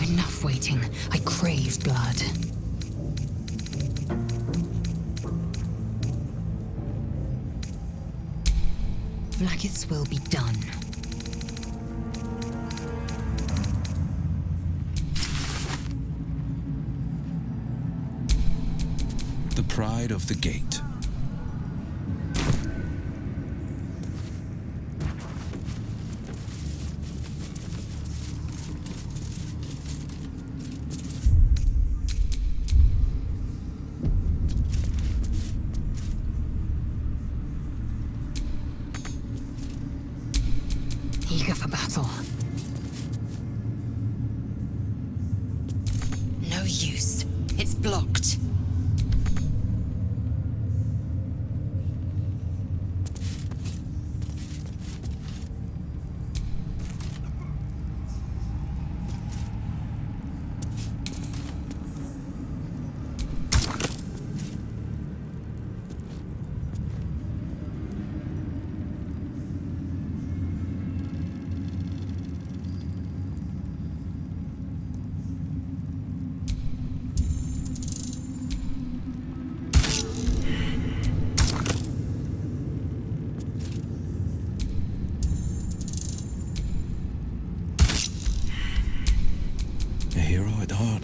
Enough waiting. I crave blood. Vlaakith's will be done. The pride of the gate. Eager for battle. No use. It's blocked. A hero at heart.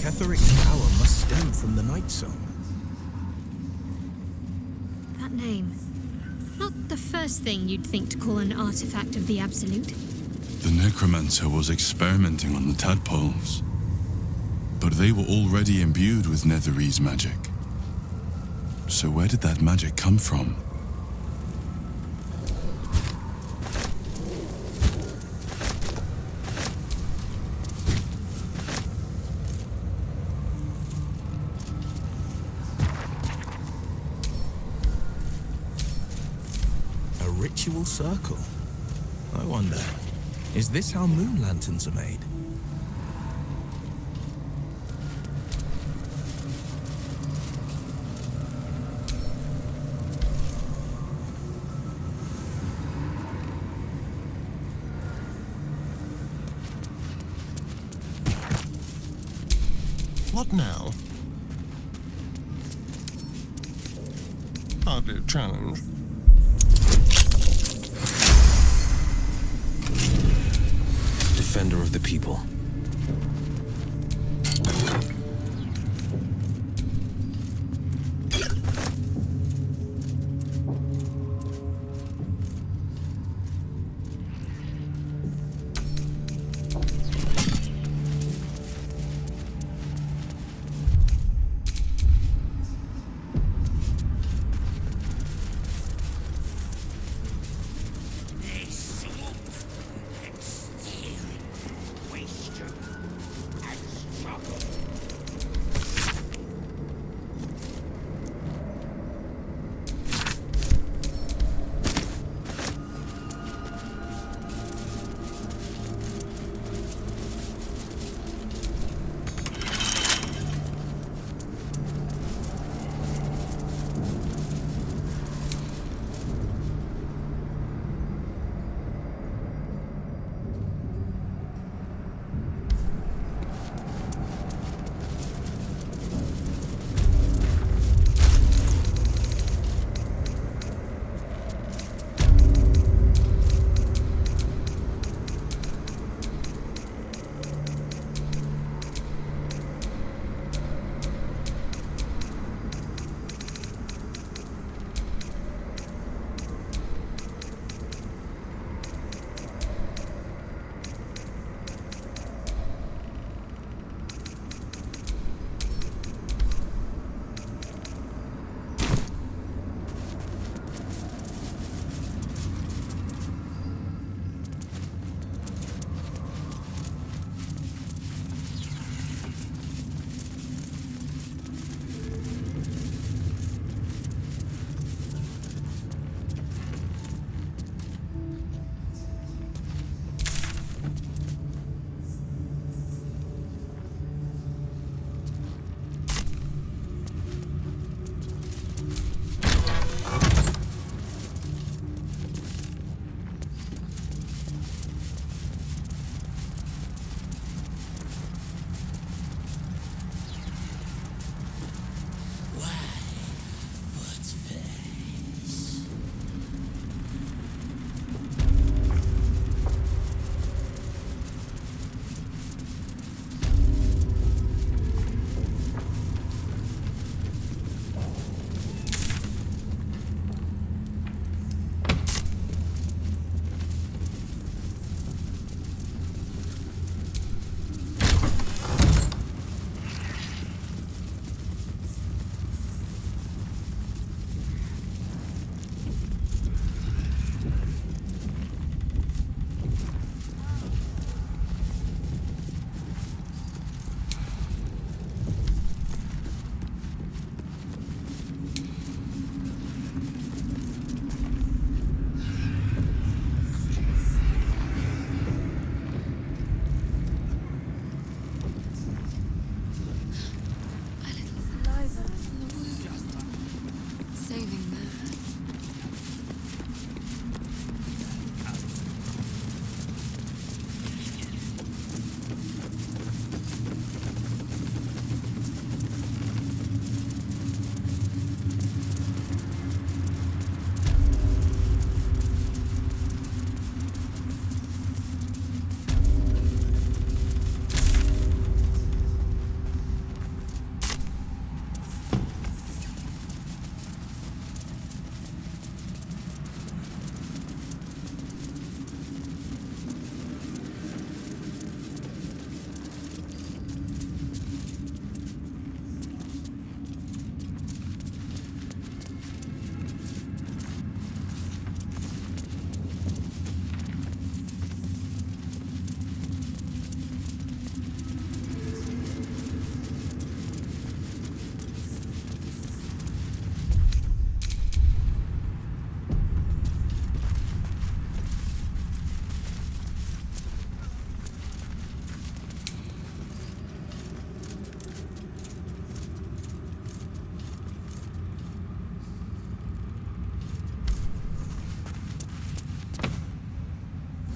Catheric's power must stem from the Night Zone. That name. Not the first thing you'd think to call an artifact of the Absolute. The necromancer was experimenting on the tadpoles, but they were already imbued with Netherese magic. So where did that magic come from? A ritual circle? I wonder, is this how moon lanterns are made? What now? Hardly a challenge. Defender of the people.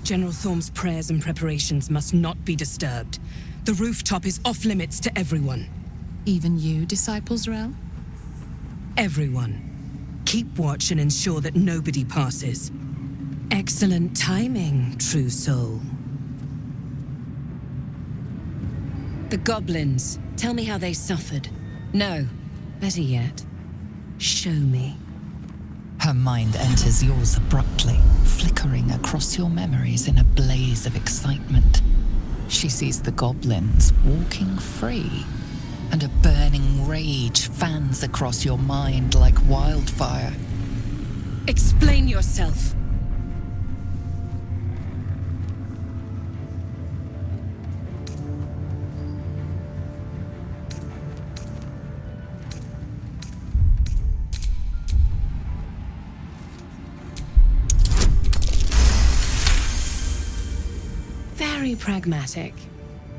General Thorm's prayers and preparations must not be disturbed. The rooftop is off limits to everyone. Even you, Disciples Rel? Everyone. Keep watch and ensure that nobody passes. Excellent timing, true soul. The goblins. Tell me how they suffered. No, better yet, show me. Her mind enters yours abruptly, flickering across your memories in a blaze of excitement. She sees the goblins walking free, and a burning rage fans across your mind like wildfire. Explain yourself. Very pragmatic,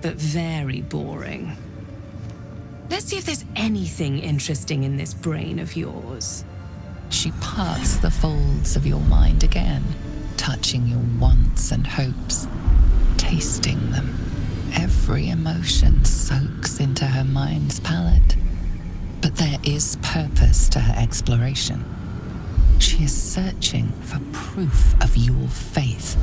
but very boring. Let's see if there's anything interesting in this brain of yours. She parts the folds of your mind again, touching your wants and hopes, tasting them. Every emotion soaks into her mind's palette. But there is purpose to her exploration. She is searching for proof of your faith.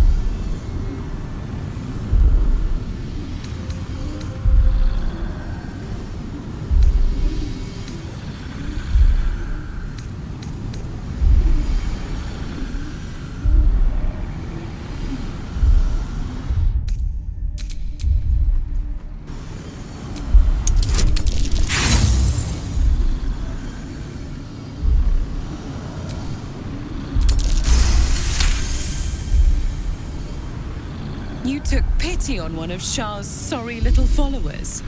You took pity on one of Shah's sorry little followers.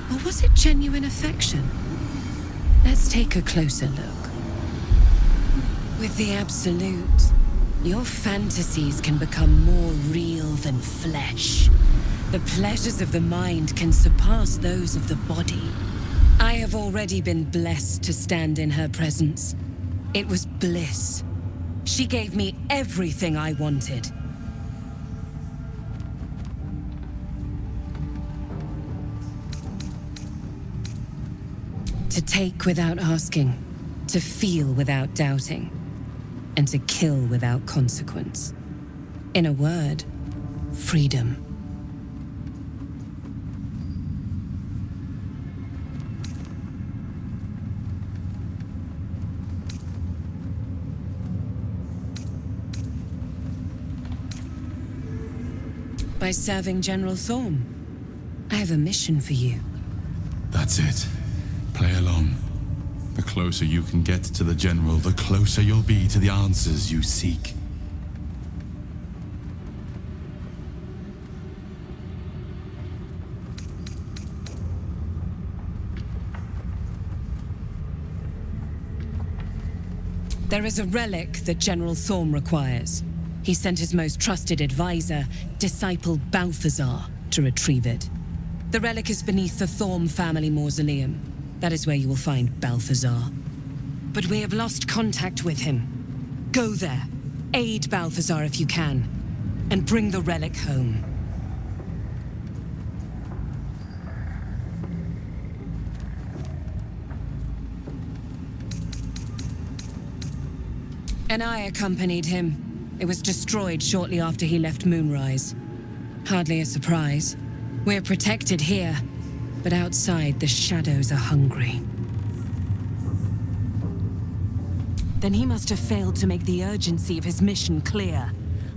Or was it genuine affection? Let's take a closer look. With the Absolute, your fantasies can become more real than flesh. The pleasures of the mind can surpass those of the body. I have already been blessed to stand in her presence. It was bliss. She gave me everything I wanted. To take without asking, to feel without doubting, and to kill without consequence. In a word, freedom. By serving General Thorm, I have a mission for you. That's it. Play along. The closer you can get to the General, the closer you'll be to the answers you seek. There is a relic that General Thorm requires. He sent his most trusted advisor, disciple Balthazar, to retrieve it. The relic is beneath the Thorm family mausoleum. That is where you will find Balthazar. But we have lost contact with him. Go there, aid Balthazar if you can, and bring the relic home. And I accompanied him. It was destroyed shortly after he left Moonrise. Hardly a surprise. We're protected here, but outside the shadows are hungry. Then he must have failed to make the urgency of his mission clear.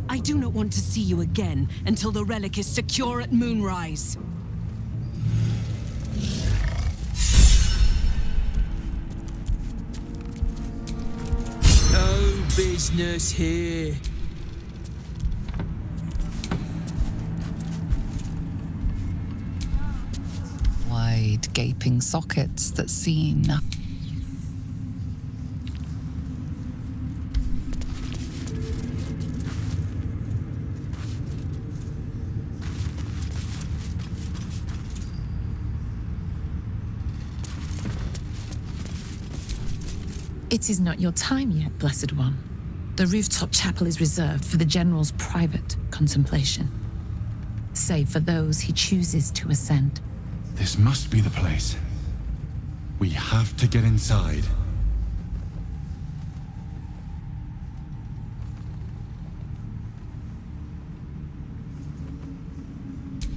I do not want to see you again until the relic is secure at Moonrise. No business here. Wide, gaping sockets that see nothing. It is not your time yet, Blessed One. The rooftop chapel is reserved for the General's private contemplation, save for those he chooses to ascend. This must be the place. We have to get inside.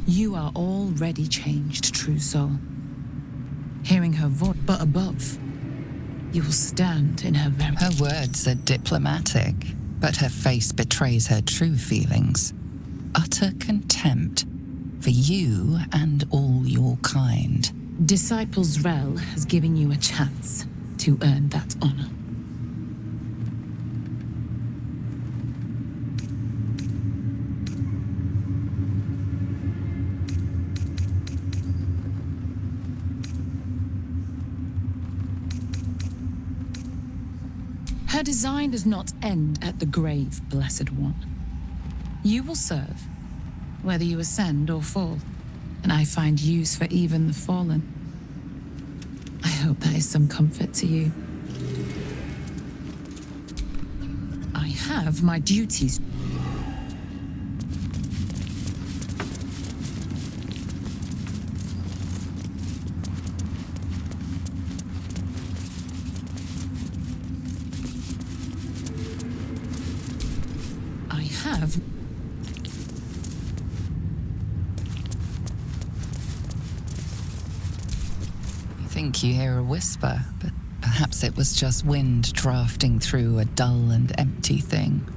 You are already changed, true soul. Hearing her voice, but above, you will stand in her very... Her words are diplomatic, but her face betrays her true feelings. Utter contempt for you and all your kind. Disciples Rel has given you a chance to earn that honor. Her design does not end at the grave, Blessed One. You will serve, whether you ascend or fall, and I find use for even the fallen. I hope that is some comfort to you. I have my duties. You hear a whisper, but perhaps it was just wind drafting through a dull and empty thing.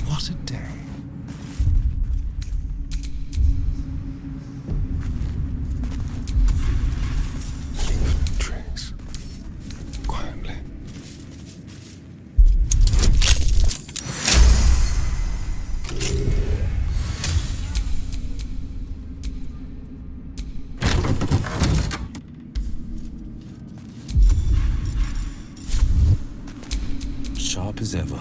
What a day. Sharp as ever.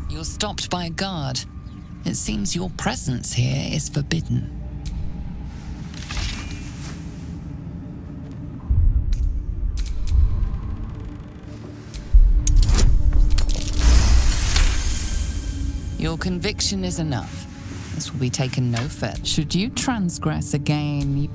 You're stopped by a guard. It seems your presence here is forbidden. Your conviction is enough. This will be taken no further. Should you transgress again,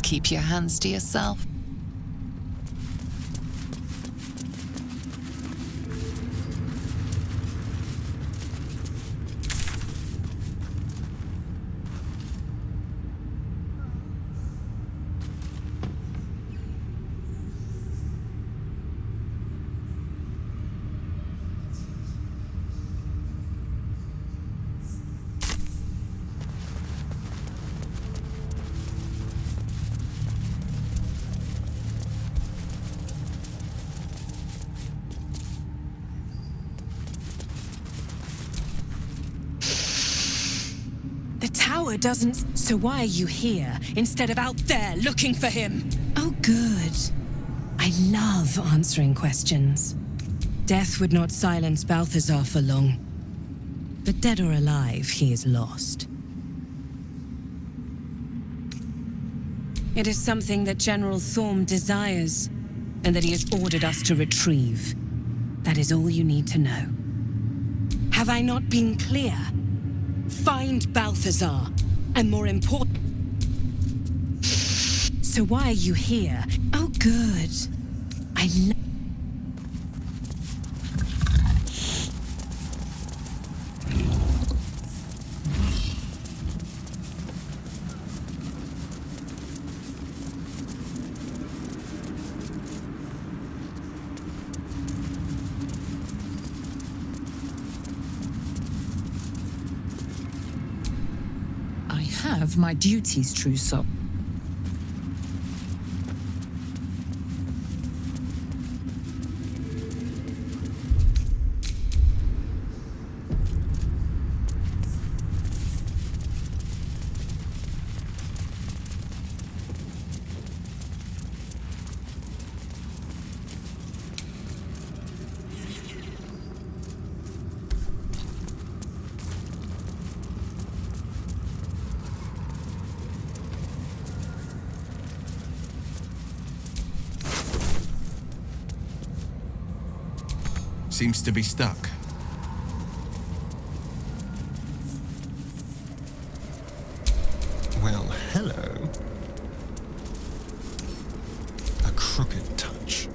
keep your hands to yourself? The tower doesn't... So why are you here instead of out there looking for him? Oh, good. I love answering questions. Death would not silence Balthazar for long. But dead or alive, he is lost. It is something that General Thorm desires, and that he has ordered us to retrieve. That is all you need to know. Have I not been clear? Find Balthazar, and more important... So why are you here? Oh, good. Have my duties, true soul. Seems to be stuck. Well, hello. A crooked touch.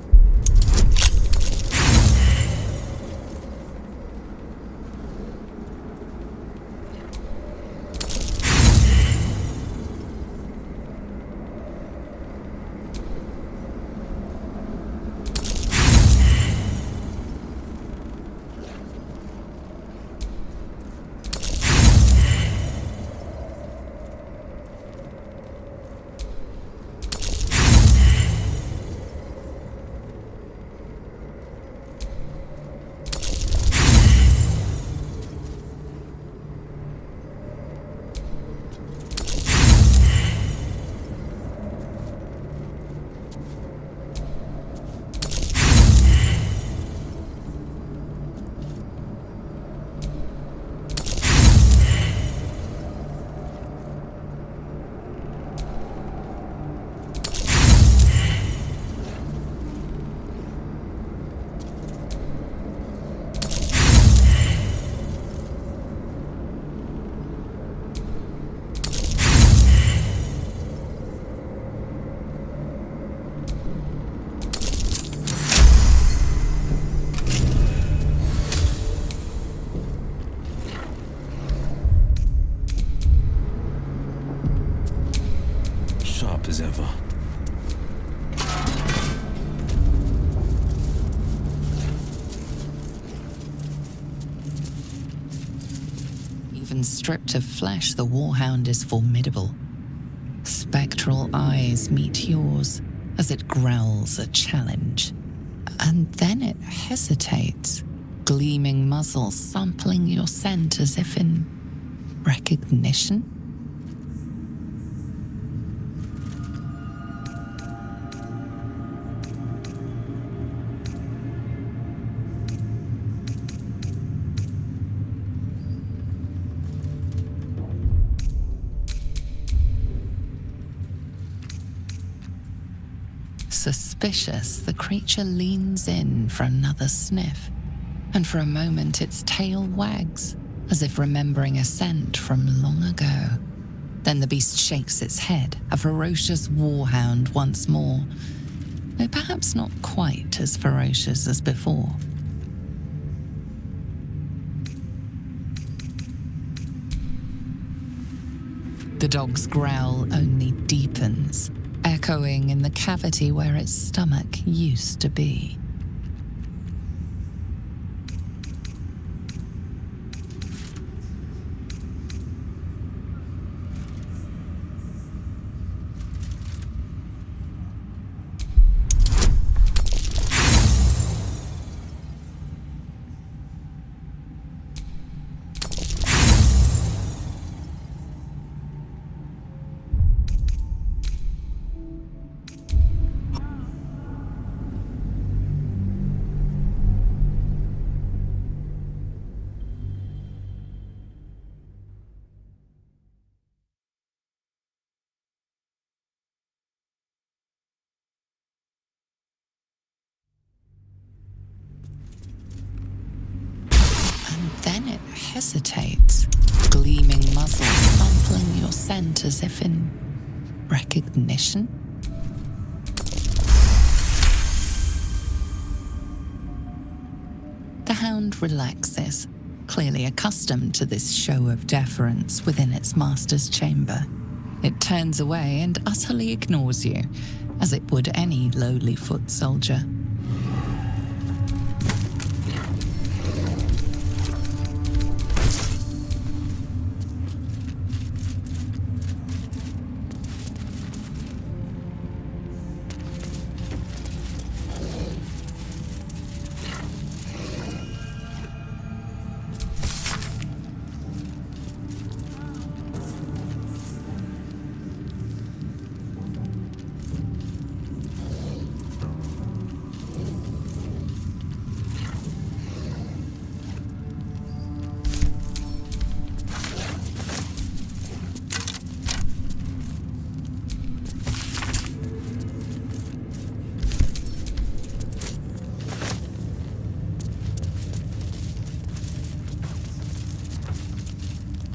As ever. Even stripped of flesh, the warhound is formidable. Spectral eyes meet yours as it growls a challenge. And then it hesitates, gleaming muzzle sampling your scent as if in recognition. Suspicious, the creature leans in for another sniff, and for a moment its tail wags, as if remembering a scent from long ago. Then the beast shakes its head, a ferocious warhound once more, though perhaps not quite as ferocious as before. The dog's growl only deepens, echoing in the cavity where its stomach used to be. Then it hesitates, gleaming muzzle sampling your scent as if in recognition. The hound relaxes, clearly accustomed to this show of deference within its master's chamber. It turns away and utterly ignores you, as it would any lowly foot soldier.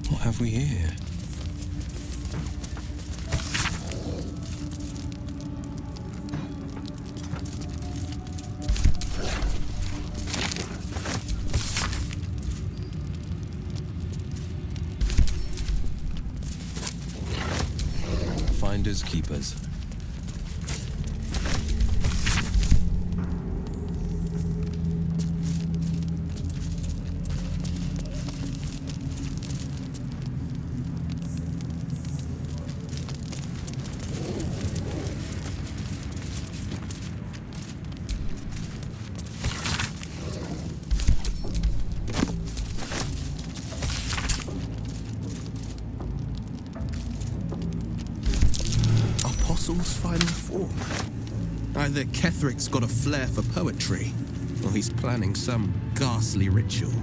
What have we here? Finders keepers. Final form. Either Ketheric's got a flair for poetry, or he's planning some ghastly ritual.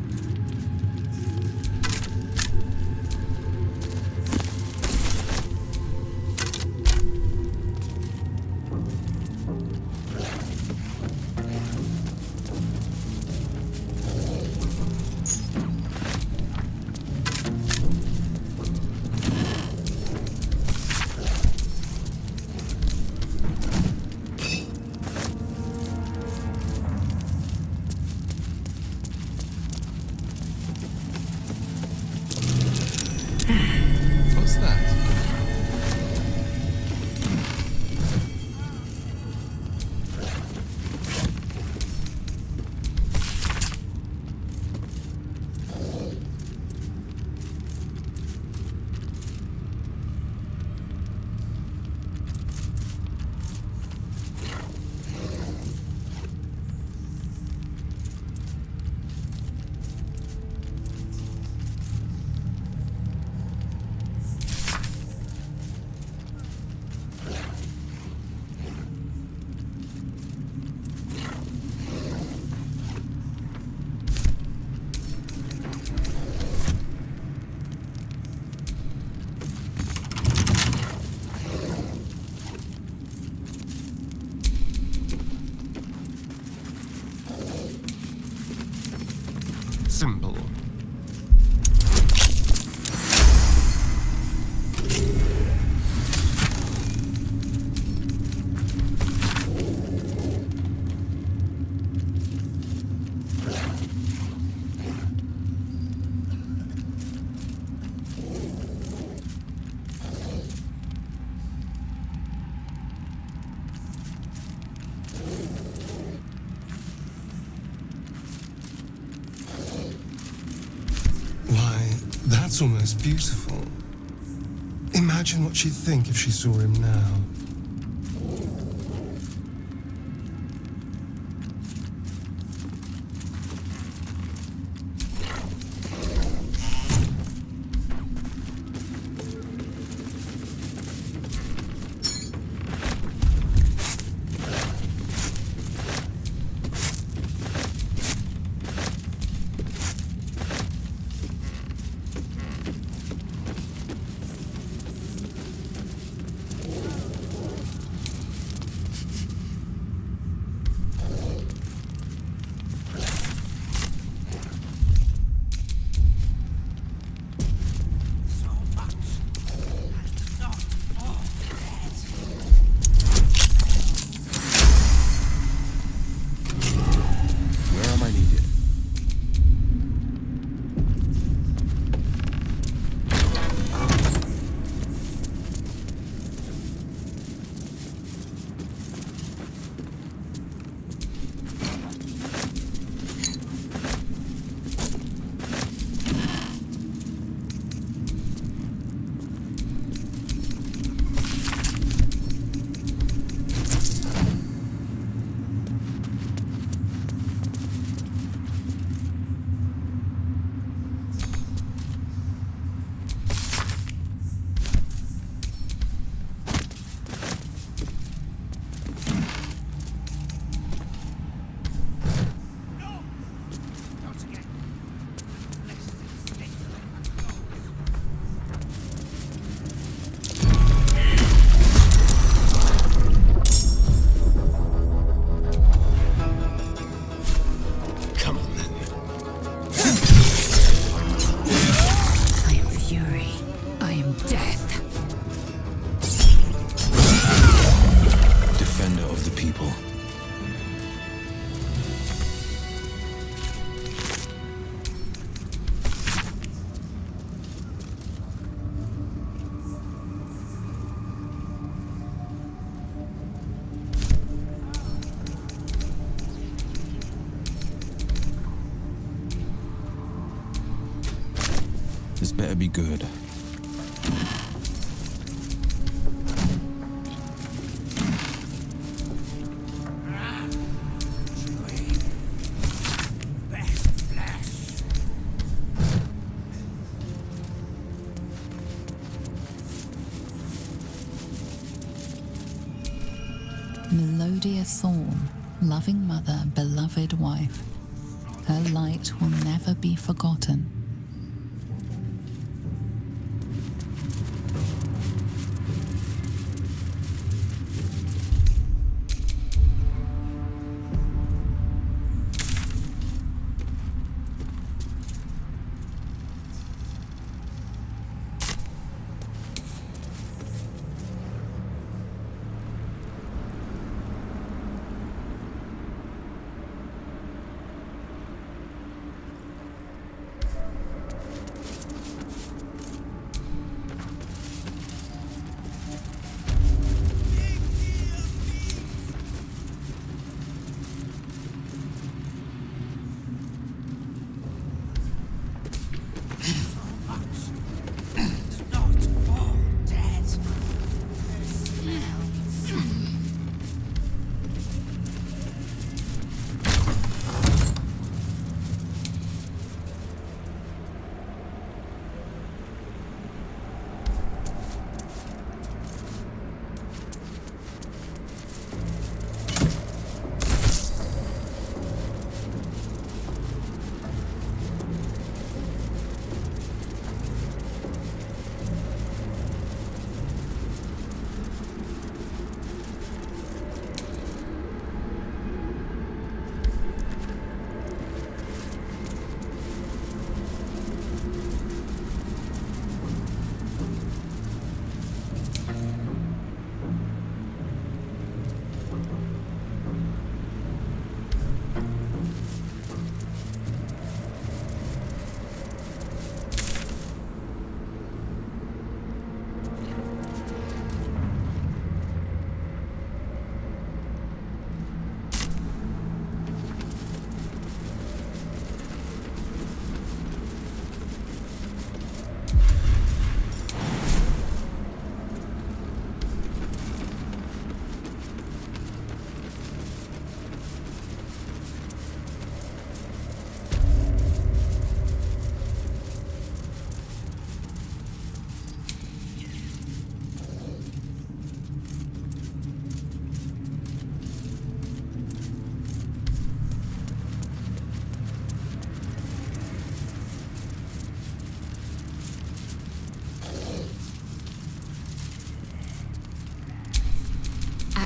almost beautiful. Imagine what she'd think if she saw him now. This better be good. Melodious thorn, loving mother, beloved wife. Her light will never be forgotten.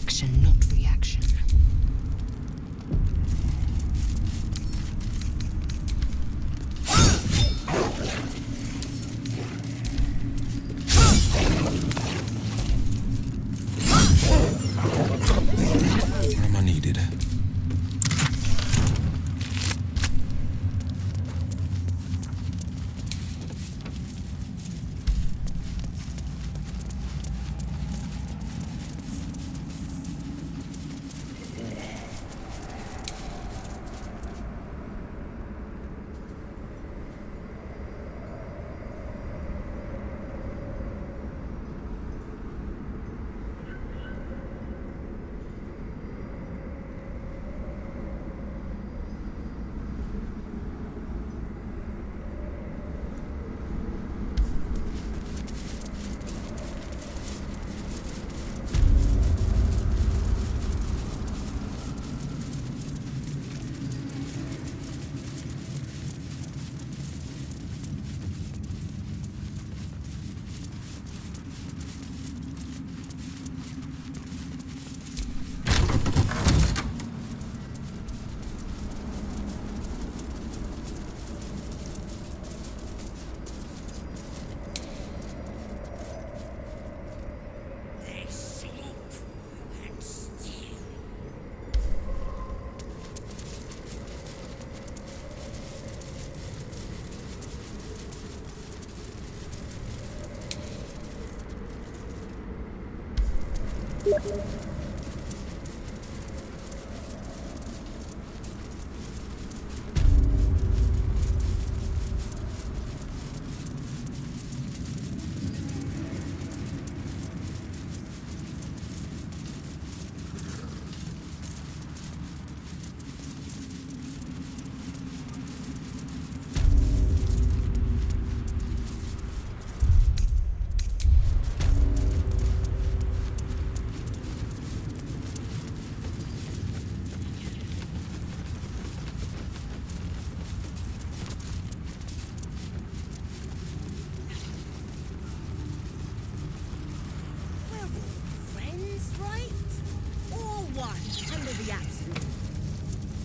action, not reaction. Where am I needed?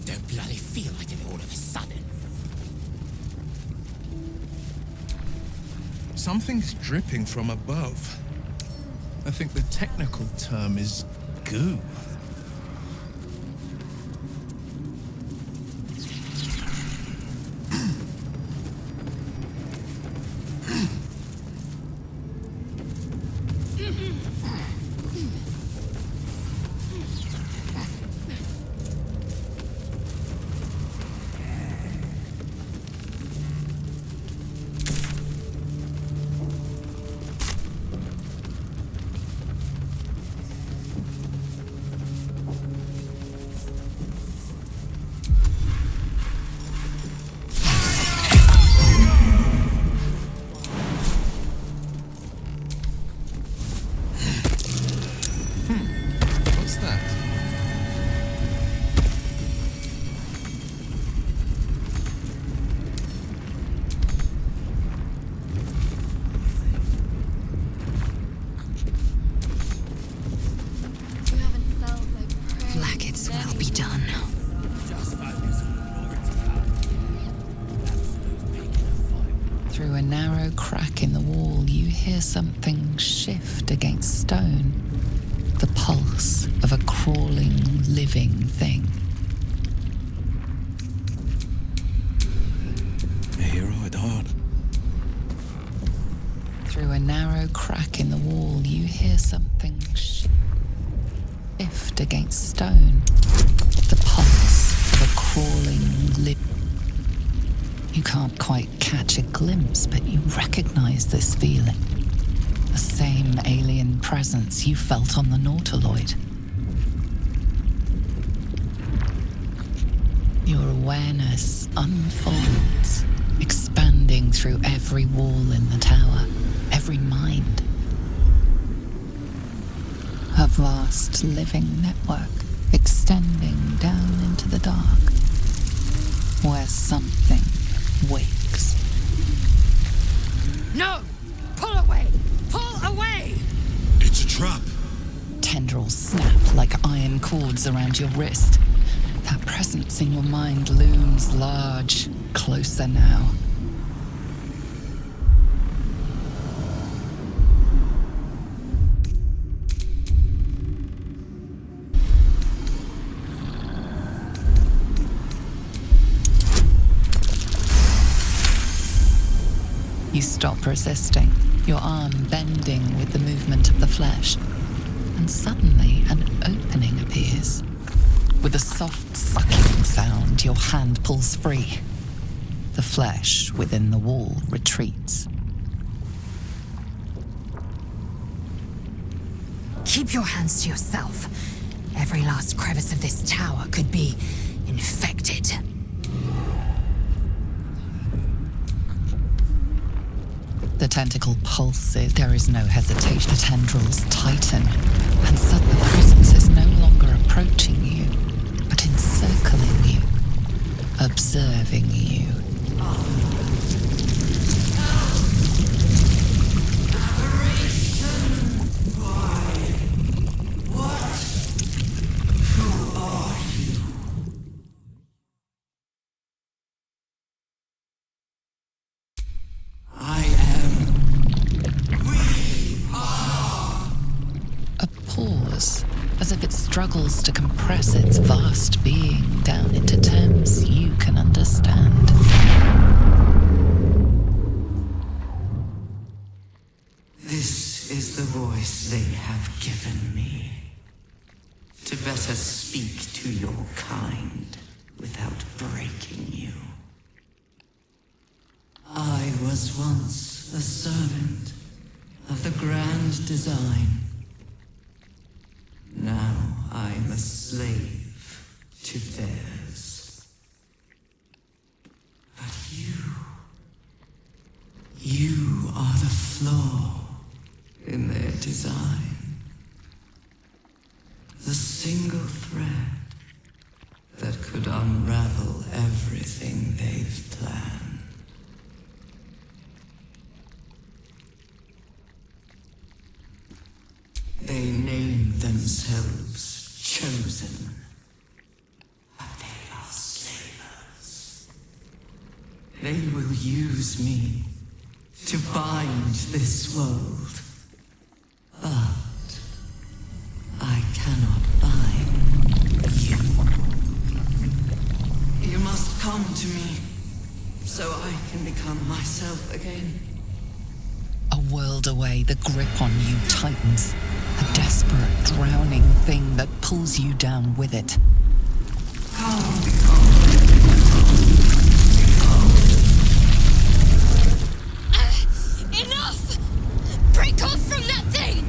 Don't bloody feel like it all of a sudden. Something's dripping from above. I think the technical term is goo. Through a narrow crack in the wall, you hear something shift against stone. The pulse of a crawling, living thing. A hero at heart. Through a narrow crack in the wall, you hear something shift against stone. The pulse of a crawling, living. You can't quite catch a glimpse, but you recognize this feeling. The same alien presence you felt on the Nautiloid. Your awareness unfolds, expanding through every wall in the tower, every mind. A vast living network extending down into the dark, where something wakes. No! Pull away! Pull away! It's a trap. tendrils snap like iron cords around your wrist. That presence in your mind looms large, closer now. You stop resisting, your arm bending with the movement of the flesh. And suddenly an opening appears. With a soft sucking sound, your hand pulls free. The flesh within the wall retreats. Keep your hands to yourself. Every last crevice of this tower could be infected. The tentacle pulses. There is no hesitation. The tendrils tighten, and suddenly the presence is no longer approaching you, but encircling you, observing you. As if it struggles to compress its vast being down into terms you can understand. This is the voice they have given me, to better speak to your kind without breaking you. I was once a servant of the grand design. Now I'm a slave to theirs. But you are the flaw in their design. The single thread that could unravel everything they've planned. They name themselves chosen, but they are slavers. They will use me to bind this world, but I cannot bind you. You must come to me so I can become myself again. A world away, the grip on you tightens. A desperate, drowning thing that pulls you down with it. Enough! Break off from that thing!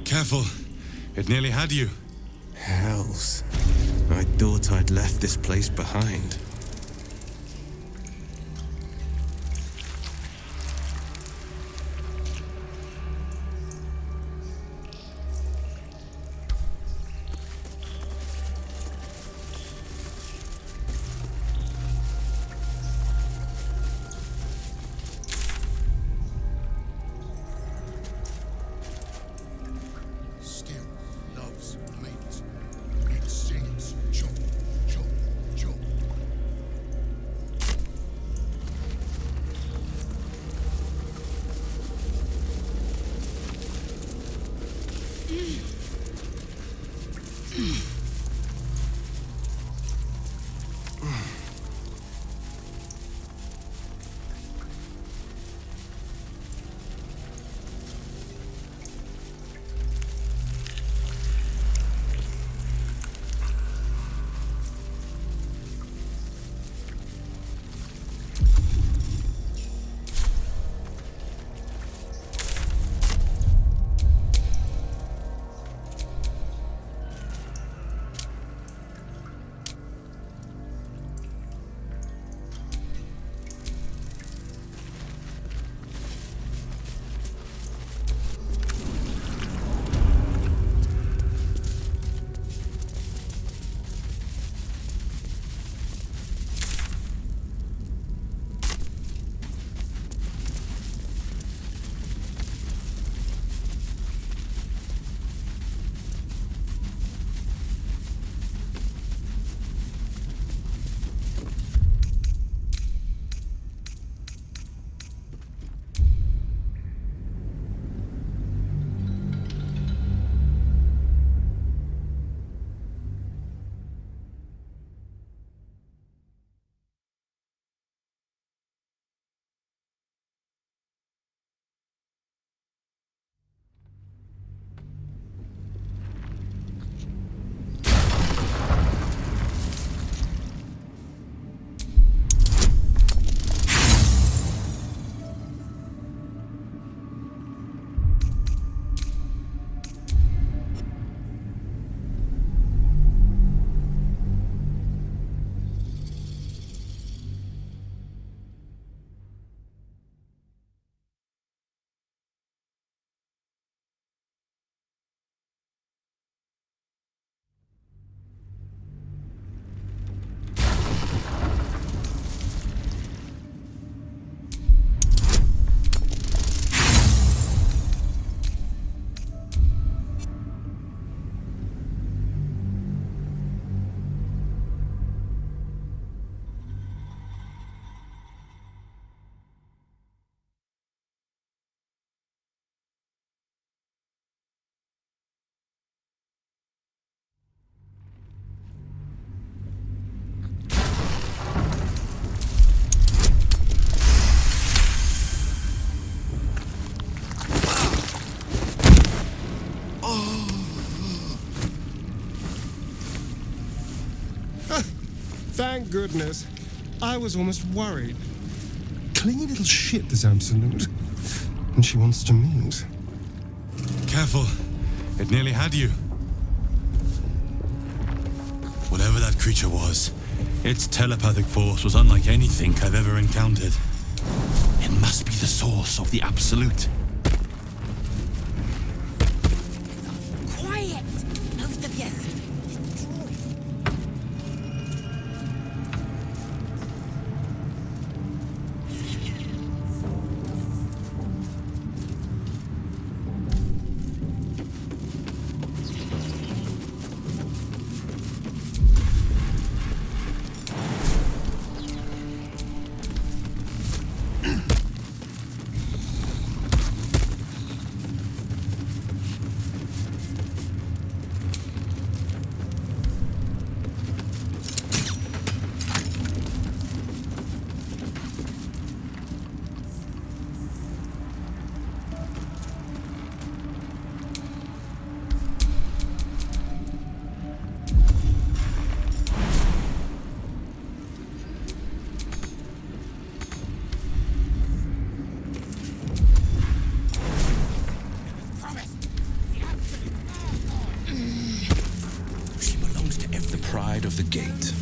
Careful. It nearly had you. Hells. I thought I'd left this place behind. Thank goodness. I was almost worried. Clingy little shit, this Absolute. And she wants to meet. Careful. It nearly had you. Whatever that creature was, its telepathic force was unlike anything I've ever encountered. It must be the source of the Absolute. Quiet! Move the pièce. Pride of the gate.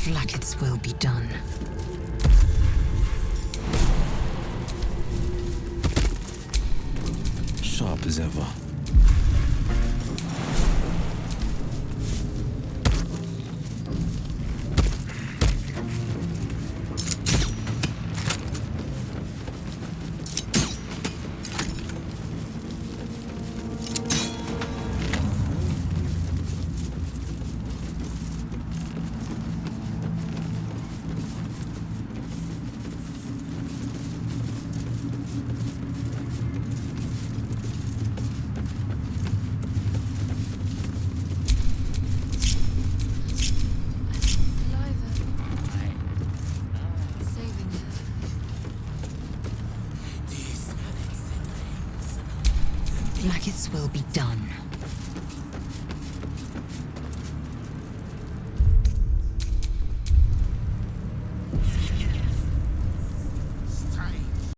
Blackets will be done. Sharp as ever. Blackets will be done.